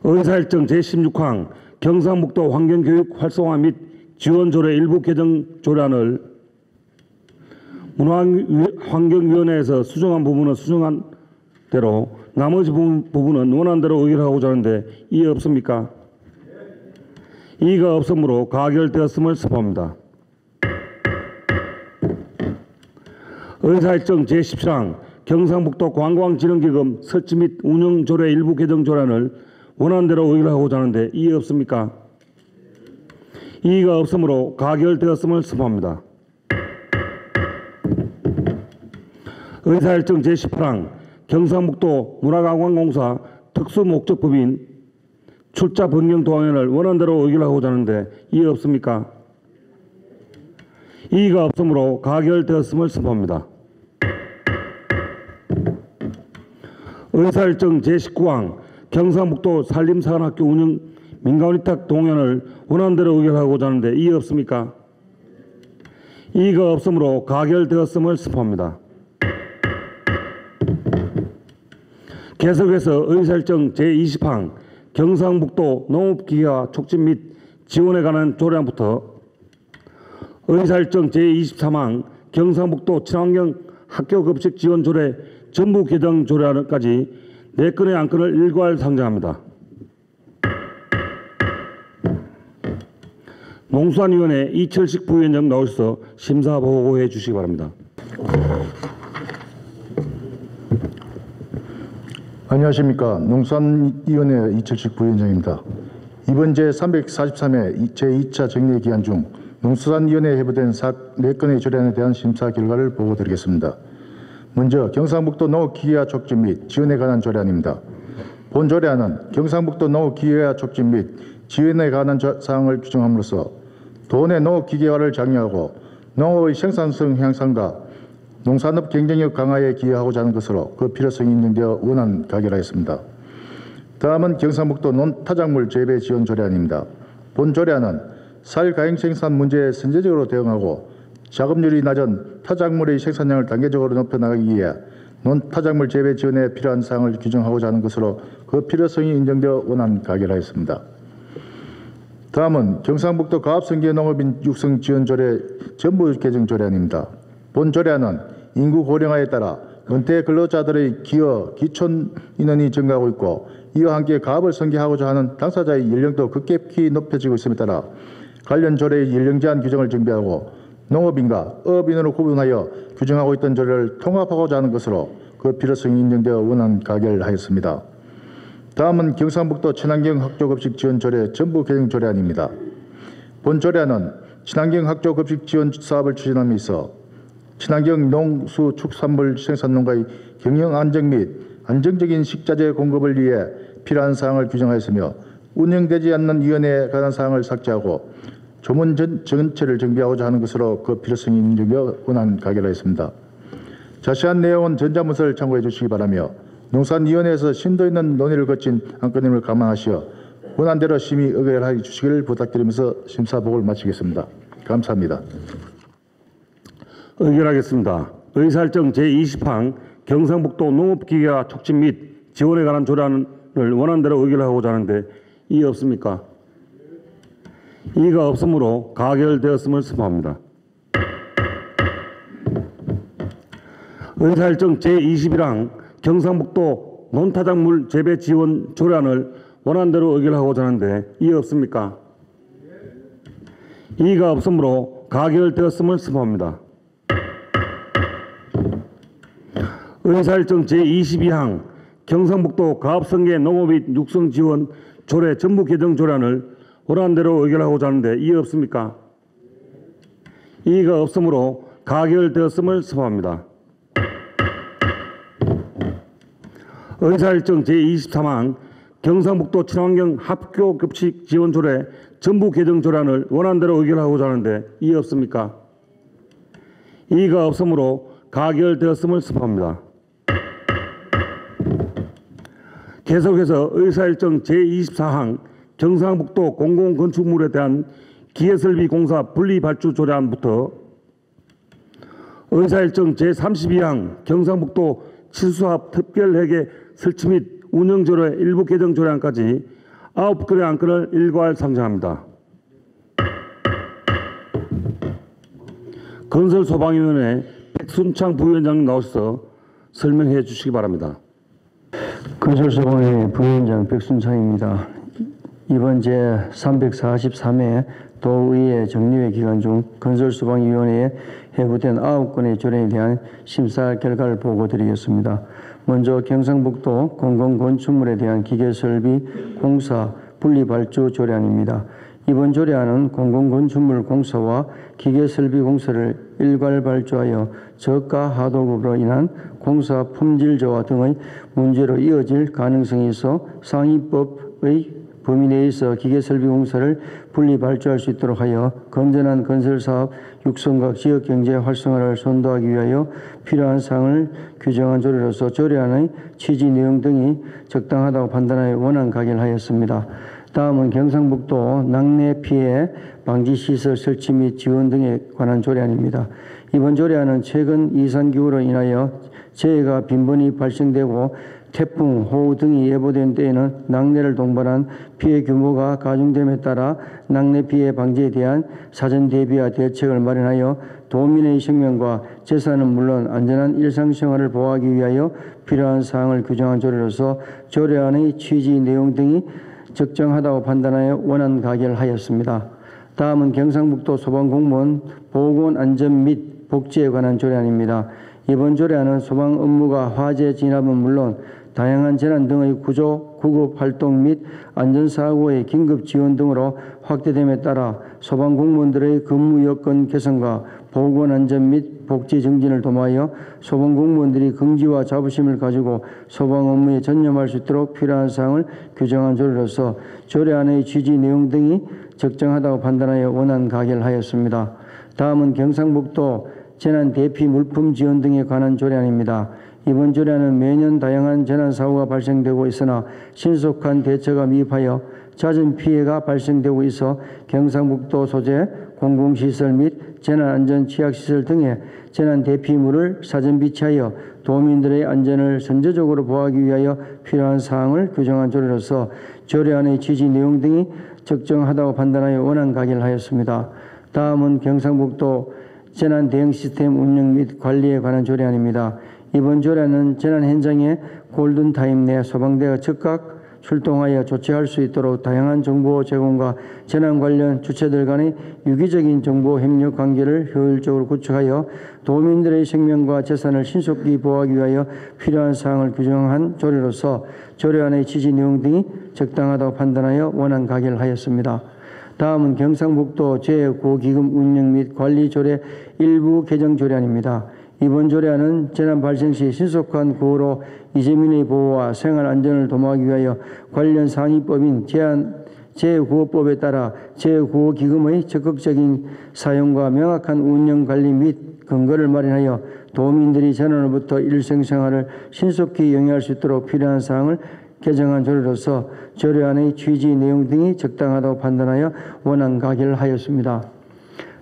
의사일정 제16항 경상북도 환경교육 활성화 및 지원 조례 일부 개정 조례안을 문화환경위원회에서 수정한 부분은 수정한 대로 나머지 부분은 원안대로 의결하고자 하는데 이의 없습니까? 이의가 없으므로 가결되었음을 선포합니다. 의사일정 제17항 경상북도 관광진흥기금 설치 및 운영 조례 일부 개정 조례안을 원안대로 의결하고자 하는데 이의 없습니까? 이의가 없으므로 가결되었음을 선포합니다. 의사일정 제18항 경상북도 문화관광공사 특수목적법인 출자 변경 동의안을 원안대로 의결하고자 하는데 이의 없습니까? 이의가 없으므로 가결되었음을 선포합니다. 의사일정 제19항 경상북도 산림사관학교 운영 민간위탁 동의안을 원안대로 의결하고자 하는데 이의 없습니까? 이의가 없으므로 가결되었음을 선포합니다. 계속해서 의사일정 제20항 경상북도 농업기계화 촉진 및 지원에 관한 조례안부터 의사일정 제23항 경상북도 친환경 학교급식 지원 조례 전부 개정 조례안까지 4건의 안건을 일괄 상정합니다. 농수산위원회 이철식 부위원장 나오셔서 심사 보고해 주시기 바랍니다. 안녕하십니까. 농수산위원회 이철식 부위원장입니다. 이번 제343회 제2차 정례 기간 중 농수산위원회에 회부된 4건의 조례안에 대한 심사 결과를 보고드리겠습니다. 먼저 경상북도 농업기계화 촉진 및 지원에 관한 조례안입니다. 본 조례안은 경상북도 농업기계화 촉진 및 지원에 관한 사항을 규정함으로써 도내 농업기계화를 장려하고 농업의 생산성 향상과 농산업 경쟁력 강화에 기여하고자 하는 것으로 그 필요성이 인정되어 원안 가결하였습니다. 다음은 경상북도 논타작물 재배 지원 조례안입니다. 본 조례안은 쌀 가행 생산 문제에 선제적으로 대응하고 작업률이 낮은 타작물의 생산량을 단계적으로 높여나가기 위해 논타작물 재배 지원에 필요한 사항을 규정하고자 하는 것으로 그 필요성이 인정되어 원안 가결하였습니다. 다음은 경상북도 가압성계 농업인 육성 지원 조례 전부 개정 조례안입니다. 본 조례안은 인구 고령화에 따라 은퇴 근로자들의 기여, 기촌 인원이 증가하고 있고 이와 함께 가업을 설계하고자 하는 당사자의 연령도 급격히 높여지고 있음에 따라 관련 조례의 연령 제한 규정을 정비하고 농업인과 어업인으로 구분하여 규정하고 있던 조례를 통합하고자 하는 것으로 그 필요성이 인정되어 원안 가결하였습니다. 다음은 경상북도 친환경 학교급식 지원 조례 전부 개정 조례안입니다. 본 조례안은 친환경 학교급식 지원 사업을 추진함에 있어 친환경 농수축산물 생산농가의 경영 안정 및 안정적인 식자재 공급을 위해 필요한 사항을 규정하였으며 운영되지 않는 위원회에 관한 사항을 삭제하고 조문 전체를 정비하고자 하는 것으로 그 필요성이 인정되어 원안 가결하였습니다. 자세한 내용은 전자문서를 참고해 주시기 바라며 농산위원회에서 심도 있는 논의를 거친 안건임을 감안하시어 원안대로 심의 의결하여 주시기를 부탁드리면서 심사보고를 마치겠습니다. 감사합니다. 의결하겠습니다. 의사일정 제20항 경상북도 농업기계화 촉진 및 지원에 관한 조례안을 원안대로 의결하고자 하는데 이의 없습니까? 이의가 없으므로 가결되었음을 선포합니다. 의사일정 제21항 경상북도 논타작물 재배 지원 조례안을 원안대로 의결하고자 하는데 이의 없습니까? 이의가 없으므로 가결되었음을 선포합니다. 의사일정 제22항 경상북도 가업성계 농업 및 육성 지원 조례 전부 개정 조례안을 원안대로 의결하고자 하는데 이의 없습니까? 이의가 없으므로 가결되었음을 선포합니다. 의사일정 제23항 경상북도 친환경 학교급식 지원 조례 전부 개정 조례안을 원안대로 의결하고자 하는데 이의 없습니까? 이의가 없으므로 가결되었음을 선포합니다. 계속해서 의사일정 제24항 경상북도 공공건축물에 대한 기계설비공사 분리발주 조례안부터 의사일정 제32항 경상북도 친수합 특별회계 설치 및 운영조례 일부 개정 조례안까지 9건의 안건을 일괄 상정합니다. 건설소방위원회 백순창 부위원장님 나오셔서 설명해 주시기 바랍니다. 건설소방회 부위원장 백순창입니다. 이번 제343회 도의회 정리회 기간 중 건설소방위원회에 회부된 9건의 조례에 대한 심사 결과를 보고드리겠습니다. 먼저 경상북도 공공건축물에 대한 기계설비 공사 분리발주 조례안입니다. 이번 조례안은 공공건축물 공사와 기계설비 공사를 일괄 발주하여 저가 하도급으로 인한 공사 품질 저하 등의 문제로 이어질 가능성이 있어 상위법의 범위 내에서 기계설비 공사를 분리 발주할 수 있도록 하여 건전한 건설사업 육성과 지역경제 활성화를 선도하기 위하여 필요한 사항을 규정한 조례로서 조례안의 취지 내용 등이 적당하다고 판단하여 원안 가결하였습니다. 다음은 경상북도 낙뢰 피해 방지시설 설치 및 지원 등에 관한 조례안입니다. 이번 조례안은 최근 이산기후로 인하여 재해가 빈번히 발생되고 태풍, 호우 등이 예보된 때에는 낙뢰를 동반한 피해 규모가 가중됨에 따라 낙뢰 피해 방지에 대한 사전 대비와 대책을 마련하여 도민의 생명과 재산은 물론 안전한 일상생활을 보호하기 위하여 필요한 사항을 규정한 조례로서 조례안의 취지 내용 등이 적정하다고 판단하여 원안 가결하였습니다. 다음은 경상북도 소방공무원 보건 안전 및 복지에 관한 조례안입니다. 이번 조례안은 소방 업무가 화재 진압은 물론 다양한 재난 등의 구조, 구급 활동 및 안전사고의 긴급 지원 등으로 확대됨에 따라 소방공무원들의 근무 여건 개선과 보건안전 및 복지 증진을 도모하여 소방공무원들이 긍지와 자부심을 가지고 소방 업무에 전념할 수 있도록 필요한 사항을 규정한 조례로서 조례안의 취지 내용 등이 적정하다고 판단하여 원안 가결하였습니다. 다음은 경상북도 재난 대피 물품 지원 등에 관한 조례안입니다. 이번 조례안은 매년 다양한 재난사고가 발생되고 있으나 신속한 대처가 미흡하여 잦은 피해가 발생되고 있어 경상북도 소재 공공시설 및 재난안전취약시설 등의 재난 대피물을 사전 비치하여 도민들의 안전을 선제적으로 보호하기 위하여 필요한 사항을 규정한 조례로서 조례안의 취지 내용 등이 적정하다고 판단하여 원안 가결하였습니다. 다음은 경상북도 재난 대응 시스템 운영 및 관리에 관한 조례안입니다. 이번 조례는 재난 현장에 골든타임 내 소방대가 즉각 출동하여 조치할 수 있도록 다양한 정보 제공과 재난 관련 주체들 간의 유기적인 정보 협력 관계를 효율적으로 구축하여 도민들의 생명과 재산을 신속히 보호하기 위하여 필요한 사항을 규정한 조례로서 조례안의 취지 내용 등이 적당하다고 판단하여 원안 가결하였습니다. 다음은 경상북도 제9기금 운영 및 관리 조례 일부 개정 조례안입니다. 이번 조례안은 재난 발생 시 신속한 구호로 이재민의 보호와 생활 안전을 도모하기 위하여 관련 상위법인 제9호법에 따라 제9호기금의 적극적인 사용과 명확한 운영 관리 및 근거를 마련하여 도민들이 재난으로부터 일생생활을 신속히 영위할 수 있도록 필요한 사항을 개정한 조례로서 조례안의 취지 내용 등이 적당하다고 판단하여 원안 가결하였습니다.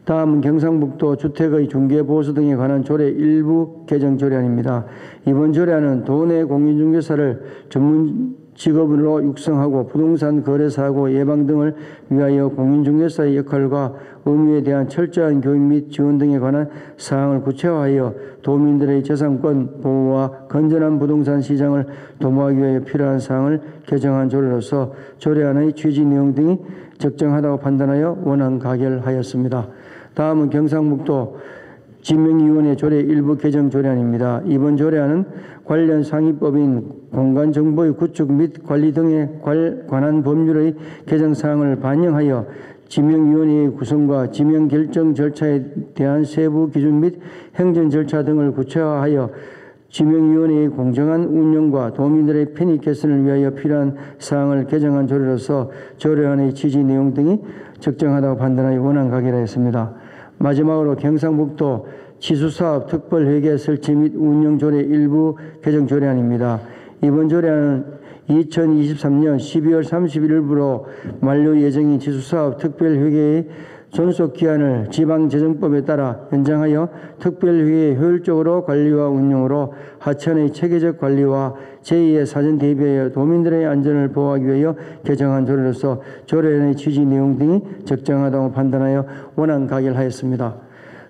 다음은 경상북도 주택의 중개보수 등에 관한 조례 일부 개정 조례안입니다. 이번 조례안은 도내 공인중개사를 전문 직업으로 육성하고 부동산 거래 사고 예방 등을 위하여 공인중개사의 역할과 의무에 대한 철저한 교육 및 지원 등에 관한 사항을 구체화하여 도민들의 재산권 보호와 건전한 부동산 시장을 도모하기 위하여 필요한 사항을 개정한 조례로서 조례안의 취지 내용 등이 적정하다고 판단하여 원안 가결하였습니다. 다음은 경상북도 지명위원회 조례 일부 개정 조례안입니다. 이번 조례안은 관련 상위법인 공간정보의 구축 및 관리 등에 관한 법률의 개정 사항을 반영하여 지명위원회의 구성과 지명 결정 절차에 대한 세부 기준 및 행정 절차 등을 구체화하여 지명위원회의 공정한 운영과 도민들의 편의 개선을 위하여 필요한 사항을 개정한 조례로서 조례안의 취지 내용 등이 적정하다고 판단하여 원안 가결하였습니다. 마지막으로 경상북도 지수사업 특별회계 설치 및 운영 조례 일부 개정 조례안입니다. 이번 조례안은 2023년 12월 31일부로 만료 예정인 지수사업 특별회계의 존속기한을 지방재정법에 따라 연장하여 특별회계의 효율적으로 관리와 운영으로 하천의 체계적 관리와 제2의 사전 대비하여 도민들의 안전을 보호하기 위하여 개정한 조례로서 조례안의 취지 내용 등이 적정하다고 판단하여 원안 가결하였습니다.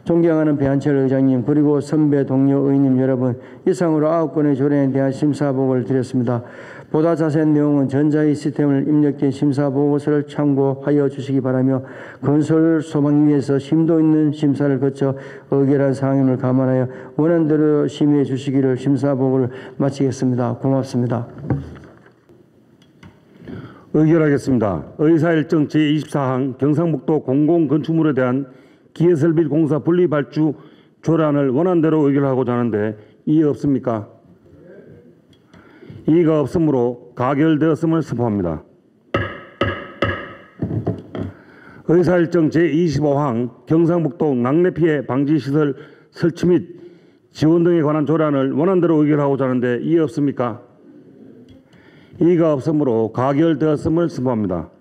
존경하는 배한철 의장님 그리고 선배 동료 의원님 여러분, 이상으로 9건의 조례에 대한 심사보고를 드렸습니다. 보다 자세한 내용은 전자의 시스템을 입력된 심사보고서를 참고하여 주시기 바라며 건설 소방위에서 심도 있는 심사를 거쳐 의결한 사항임을 감안하여 원안대로 심의해 주시기를 심사보고를 마치겠습니다. 고맙습니다. 의결하겠습니다. 의사일정 제24항 경상북도 공공건축물에 대한 기회설비 공사 분리발주 조례안을 원안대로 의결하고자 하는데 이의 없습니까? 이의가 없으므로 가결되었음을 선포합니다. 의사일정 제25항 경상북도 낙뢰 피해 방지시설 설치 및 지원 등에 관한 조례안을 원안대로 의결하고자 하는데 이의 없습니까? 이의가 없으므로 가결되었음을 선포합니다.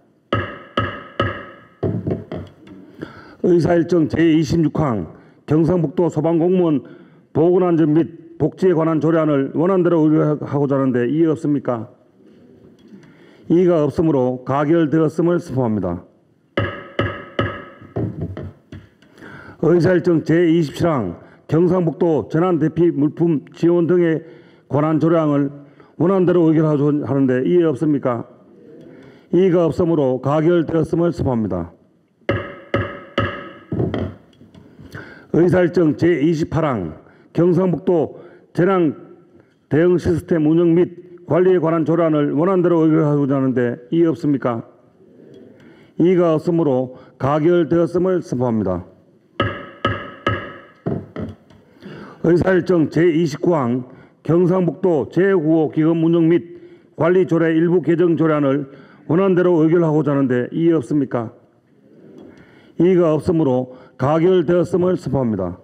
의사일정 제26항 경상북도 소방공무원 보건안전 및 복지에 관한 조례안을 원안대로 의결하고자 하는데 이의 없습니까? 이의가 없으므로 가결되었음을 선포합니다. 의사일정 제27항 경상북도 재난대피 물품 지원 등에 관한 조례안을 원안대로 의결하고자 하는데 이의 없습니까? 이의가 없으므로 가결되었음을 선포합니다. 의사일정 제28항 경상북도 재난 대응 시스템 운영 및 관리에 관한 조례안을 원안대로 의결하고자 하는데 이의 없습니까? 이의가 없으므로 가결되었음을 선포합니다. 의사일정 제29항 경상북도 제9호 기금 운영 및 관리 조례 일부 개정 조례안을 원안대로 의결하고자 하는데 이의 없습니까? 이의가 없으므로 가결되었음을 선포합니다.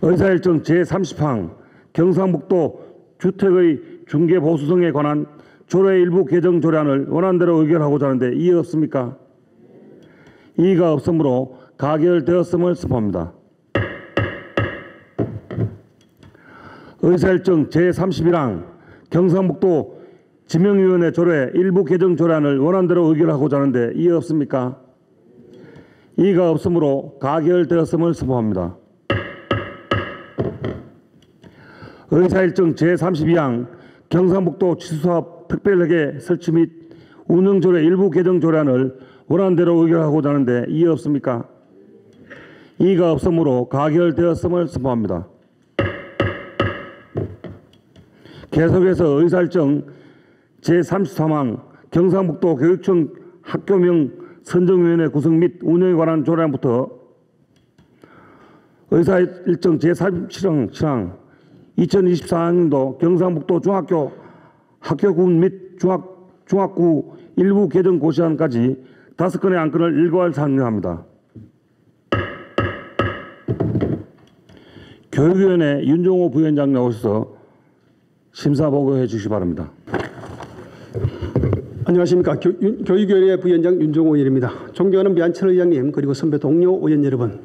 의사일정 제30항 경상북도 주택의 중개보수 등에 관한 조례 일부 개정 조례안을 원안대로 의결하고자 하는데 이의 없습니까? 이의가 없으므로 가결되었음을 선포합니다. 의사일정 제31항 경상북도 지명위원회 조례 일부 개정 조례안을 원안대로 의결하고자 하는데 이의 없습니까? 이의가 없으므로 가결되었음을 선포합니다. 의사일정 제32항 경상북도 취수사업 특별회계 설치 및 운영조례 일부 개정 조례안을 원안대로 의결하고자 하는데 이의 없습니까? 이의가 없으므로 가결되었음을 선포합니다. 계속해서 의사일정 제33항 경상북도 교육청 학교명 선정위원회 구성 및 운영에 관한 조례안부터 의사일정 제37항 2024학년도 경상북도 중학교 학교군 및 중학구 일부 개정 고시안까지 5건의 안건을 일괄 상정합니다. 교육위원회 윤종호 부위원장 나오셔서 심사 보고해 주시기 바랍니다. 안녕하십니까. 교육위원회 부위원장 윤종호 의원입니다. 존경하는 배한철 의장님 그리고 선배 동료 의원 여러분.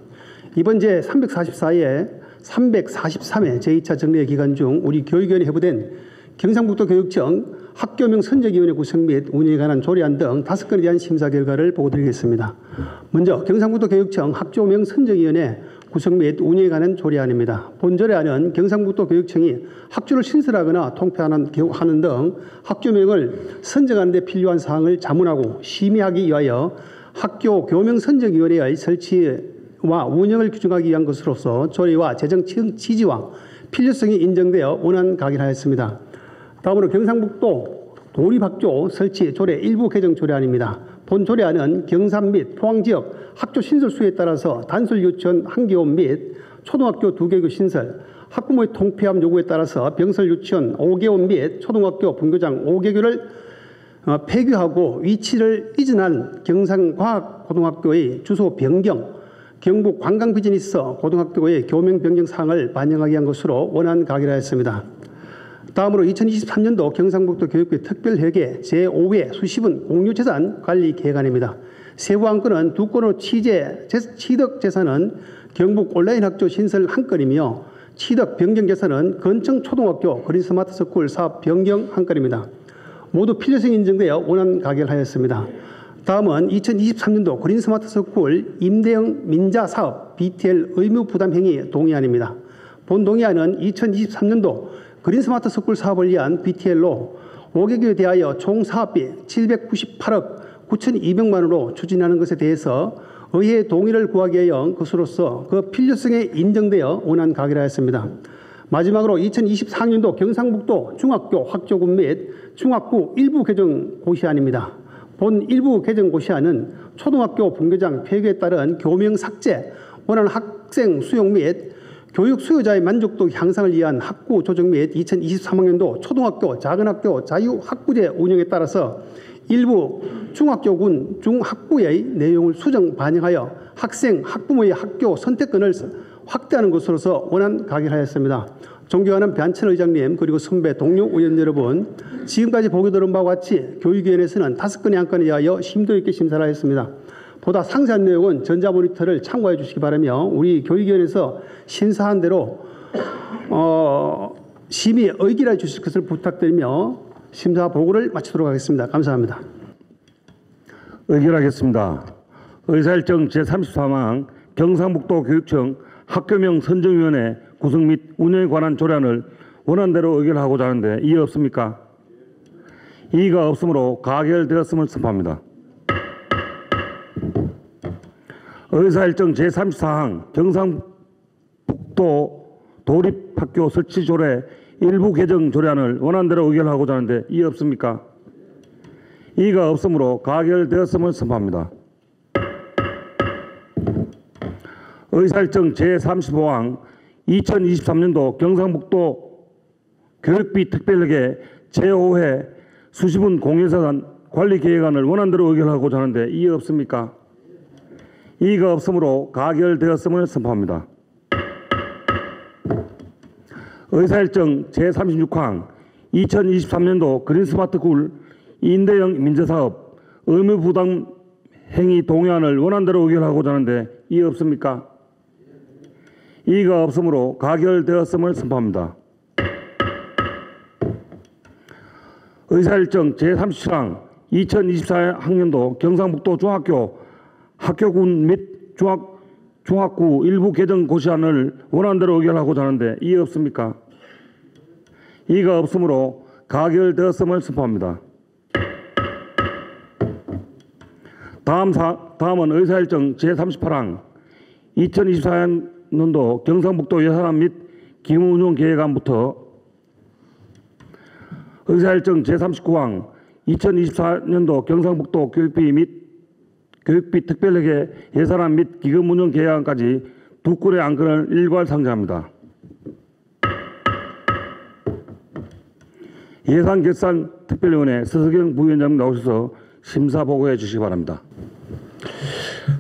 이번 제344회 343회 제2차 정례 기간 중 우리 교육위원회 회부된 경상북도 교육청 학교명 선정위원회 구성 및 운영에 관한 조례안 등 5건에 대한 심사 결과를 보고드리겠습니다. 먼저 경상북도 교육청 학교명 선정위원회 구성 및 운영에 관한 조례안입니다. 본 조례안은 경상북도 교육청이 학교를 신설하거나 통폐하는 등 학교명을 선정하는 데 필요한 사항을 자문하고 심의하기 위하여 학교 교명 선정위원회의 설치와 운영을 규정하기 위한 것으로서 조례와 재정 취지와 필요성이 인정되어 원안 가결하였습니다. 다음으로 경상북도 도립학교 설치 조례 일부 개정 조례안입니다. 본 조례안은 경산 및 포항 지역 학교 신설 수에 따라서 단설 유치원 1개원 및 초등학교 2개교 신설, 학부모의 통폐합 요구에 따라서 병설 유치원 5개원 및 초등학교 분교장 5개교를 폐교하고 위치를 이전한 경상과학고등학교의 주소 변경, 경북 관광비즈니스 고등학교의 교명 변경 사항을 반영하기 위한 것으로 원안 가결하였습니다. 다음으로 2023년도 경상북도 교육부 특별회계 제5회 수시분 공유재산 관리 계획안입니다. 세부 안건은 2건으로 취득 재산은 경북 온라인 학교 신설 1건이며 취득 변경 재산은 건청 초등학교 그린 스마트 스쿨 사업 변경 1건입니다. 모두 필요성이 인정되어 원안 가결하였습니다. 다음은 2023년도 그린 스마트 스쿨 임대형 민자 사업 BTL 의무 부담 행위 동의안입니다. 본 동의안은 2023년도 그린 스마트 스쿨 사업을 위한 BTL로 5개교에 대하여 총 사업비 798억 9,200만 원으로 추진하는 것에 대해서 의회의 동의를 구하기 위한 것으로서 그 필요성에 인정되어 원안 가결하였습니다. 마지막으로 2024학년도 경상북도 중학교 학교군 및 중학구 일부 개정 고시안입니다. 본 일부 개정 고시안은 초등학교 분교장 폐교에 따른 교명 삭제, 원하는 학생 수용 및 교육 수요자의 만족도 향상을 위한 학구 조정 및 2023학년도 초등학교 작은학교 자유학부제 운영에 따라서 일부 중학교군 중학부의 내용을 수정 반영하여 학생, 학부모의 학교 선택권을 확대하는 것으로서 원안 가결하였습니다. 존경하는 배한철 의장님 그리고 선배 동료 의원 여러분, 지금까지 보고 들은 바와 같이 교육위원회에서는 5건의 안건에 의하여 심도 있게 심사를 하였습니다. 보다 상세한 내용은 전자모니터를 참고해 주시기 바라며 우리 교육위원회에서 심사한 대로 심의 의결해 주실 것을 부탁드리며 심사 보고를 마치도록 하겠습니다. 감사합니다. 의결하겠습니다. 의사일정 제33항 경상북도 교육청 학교명 선정위원회 구성 및 운영에 관한 조례안을 원안대로 의결하고자 하는데 이의 없습니까? 이의가 없으므로 가결되었음을 선포합니다. 의사일정 제34항 경상북도 도립학교 설치 조례 일부 개정 조례안을 원안대로 의결하고자 하는데 이의 없습니까? 이의가 없으므로 가결되었음을 선포합니다. 의사일정 제35항 2023년도 경상북도 교육비 특별회계 제5회 수시분 공유재산 관리계획안을 원안대로 의결하고자 하는데 이의 없습니까? 이의가 없으므로 가결되었음을 선포합니다. 의사일정 제36항 2023년도 그린스마트쿨 임대형 민재사업 의무부담 행위 동의안을 원안대로 의결하고자 하는데 이의 없습니까? 이의가 없으므로 가결되었음을 선포합니다. 의사일정 제37항 2024학년도 경상북도 중학교 학교군 및 중학구 일부 개정 고시안을 원안대로 의결하고자 하는데 이의 없습니까? 이의가 없으므로 가결되었음을 선포합니다. 다음은 의사일정 제38항 2024년도 경상북도 예산안 및 기금운용계획안부터 의사일정 제39항 2024년도 경상북도 교육비 특별회계 예산안 및 기금운용계획안까지 두 건의 안건을 일괄 상정합니다. 예산결산특별위원회 서석영 부위원장님 나오셔서 심사 보고해 주시기 바랍니다.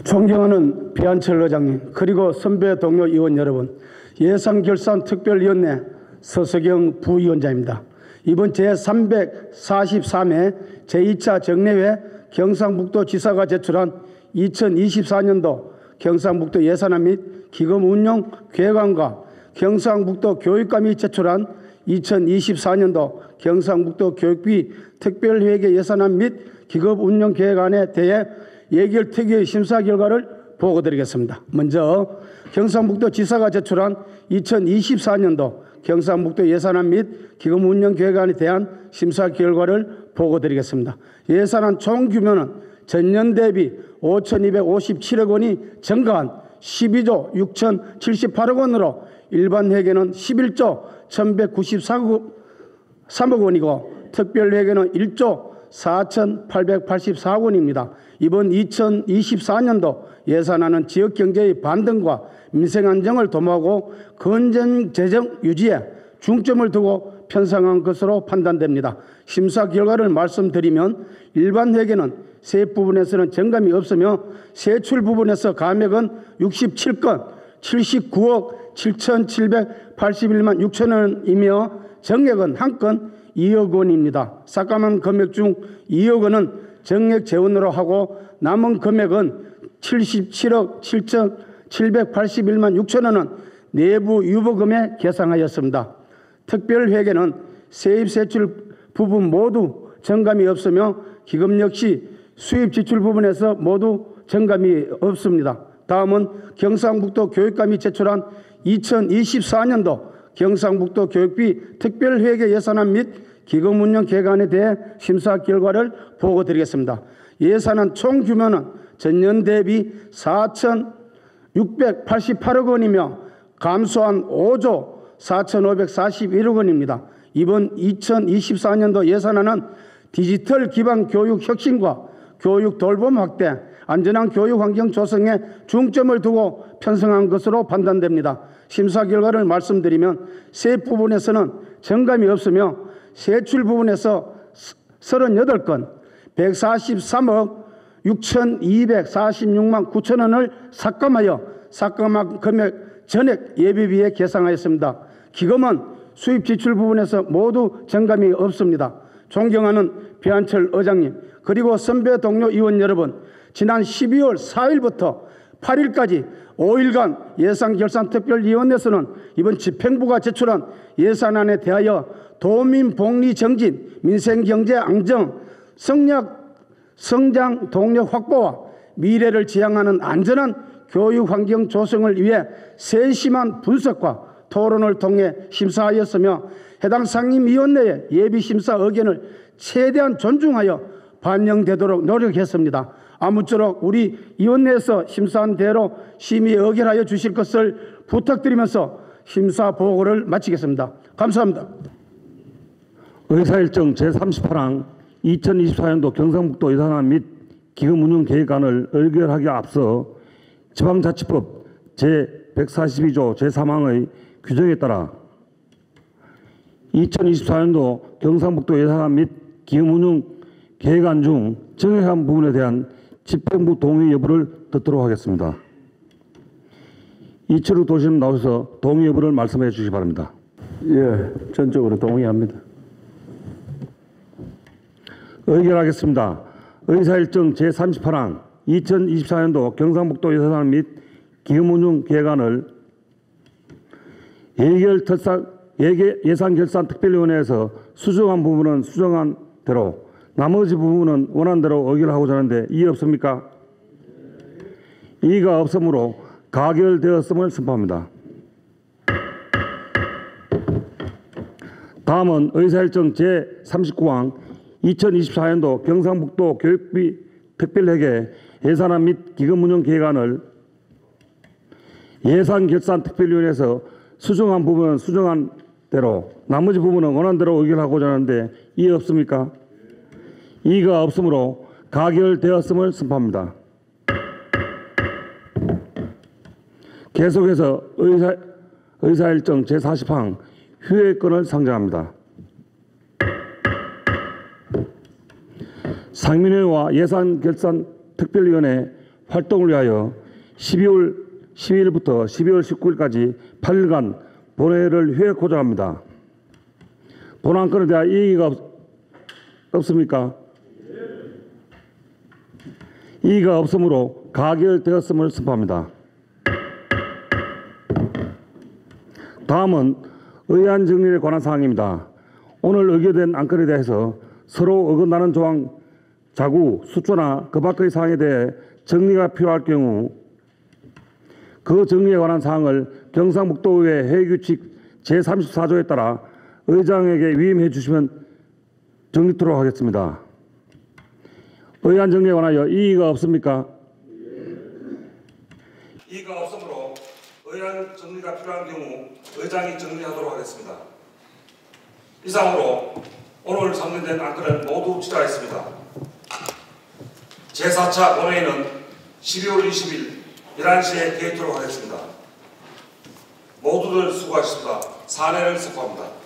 존경하는 배한철 의장님 그리고 선배 동료 의원 여러분, 예산결산특별위원회 서석영 부위원장입니다. 이번 제343회 제2차 정례회 경상북도 지사가 제출한 2024년도 경상북도 예산안 및 기금운용 계획안과 경상북도 교육감이 제출한 2024년도 경상북도 교육비 특별회계 예산안 및 기금운용 계획안에 대해 예결특위의 심사 결과를 보고드리겠습니다. 먼저 경상북도 지사가 제출한 2024년도 경상북도 예산안 및 기금운용 계획안에 대한 심사 결과를 보고드리겠습니다. 예산안 총 규모는 전년 대비 5,257억 원이 증가한 12조 6,078억 원으로 일반 회계는 11조 1,193억 원이고 특별회계는 1조 4,884억 원입니다. 이번 2024년도 예산안은 지역경제의 반등과 민생안정을 도모하고 건전 재정 유지에 중점을 두고 편성한 것으로 판단됩니다. 심사 결과를 말씀드리면 일반 회계는 세입 부분에서는 정감이 없으며 세출 부분에서 감액은 67건 79억 7,781만 6천 원이며 정액은 한 건 2억 원입니다. 삭감한 금액 중 2억 원은 정액 재원으로 하고 남은 금액은 77억 7,781만 6천 원은 내부 유보금에 계상하였습니다. 특별회계는 세입 세출 부분 모두 정감이 없으며 기금 역시 수입 지출 부분에서 모두 정감이 없습니다. 다음은 경상북도 교육감이 제출한 2024년도 경상북도 교육비 특별회계 예산안 및 기금운용 계획안에 대해 심사 결과를 보고드리겠습니다. 예산안 총 규모는 전년 대비 4,688억 원이며 감소한 5조 4,541억 원입니다. 이번 2024년도 예산안은 디지털 기반 교육 혁신과 교육 돌봄 확대, 안전한 교육 환경 조성에 중점을 두고 편성한 것으로 판단됩니다. 심사 결과를 말씀드리면 세입 부분에서는 정감이 없으며 세출 부분에서 38건 143억 6,246만 9천 원을 삭감하여 삭감한 금액 전액 예비비에 계상하였습니다. 기금은 수입 지출 부분에서 모두 정감이 없습니다. 존경하는 배한철 의장님 그리고 선배 동료 의원 여러분, 지난 12월 4일부터 8일까지 5일간 예산결산특별위원회에서는 이번 집행부가 제출한 예산안에 대하여 도민 복리 정진, 민생경제 안정, 성장 동력 확보와 미래를 지향하는 안전한 교육 환경 조성을 위해 세심한 분석과 토론을 통해 심사하였으며 해당 상임위원회의 예비심사 의견을 최대한 존중하여 반영되도록 노력했습니다. 아무쪼록 우리 위원회에서 심사한 대로 심의 의결하여 주실 것을 부탁드리면서 심사 보고를 마치겠습니다. 감사합니다. 의사일정 제38항 2024년도 경상북도 예산안 및 기금운용계획안을 의결하기에 앞서 지방자치법 제142조 제3항의 규정에 따라 2024년도 경상북도 예산안 및 기금운용계획안 중 정액한 부분에 대한 집행부 동의 여부를 듣도록 하겠습니다. 이철우 도시님 나오셔서 동의 여부를 말씀해 주시기 바랍니다. 예, 전적으로 동의합니다. 의결하겠습니다. 의사일정 제38항 2024년도 경상북도 예산안 및 기금운용계획안을 예산결산특별위원회에서 수정한 부분은 수정한 대로 나머지 부분은 원안대로 의결하고자 하는데 이의 없습니까? 이의가 없으므로 가결되었음을 선포합니다. 다음은 의사일정 제39항 2024년도 경상북도 교육비 특별회계 예산안 및 기금운용 계획안을 예산결산특별위원회에서 수정한 부분은 수정한 대로 나머지 부분은 원안대로 의결하고자 하는데 이해 없습니까? 이의가 없으므로 가결되었음을 선포합니다. 계속해서 의사일정 제40항 휴회권을 상정합니다. 상임위원회와 예산결산특별위원회 활동을 위하여 12월 12일부터 12월 19일까지 8일간 본회의를 휴회하고자 합니다. 본안건에 대한 이의가 없습니까? 이의가 없으므로 가결되었음을 선포합니다. 다음은 의안 정리에 관한 사항입니다. 오늘 의결된 안건에 대해서 서로 어긋나는 조항, 자구, 수초나 그 밖의 사항에 대해 정리가 필요할 경우 그 정리에 관한 사항을 경상북도의회 회의규칙 제34조에 따라 의장에게 위임해 주시면 정리토록 하겠습니다. 의안 정리에 관하여 이의가 없습니까? 이의가 없으므로 의안 정리가 필요한 경우 의장이 정리하도록 하겠습니다. 이상으로 오늘 상정된 안건은 모두 취하했습니다. 제4차 본회의는 12월 20일 11시에 개최하도록 하겠습니다. 모두들 수고하셨습니다. 사례를 선포합니다.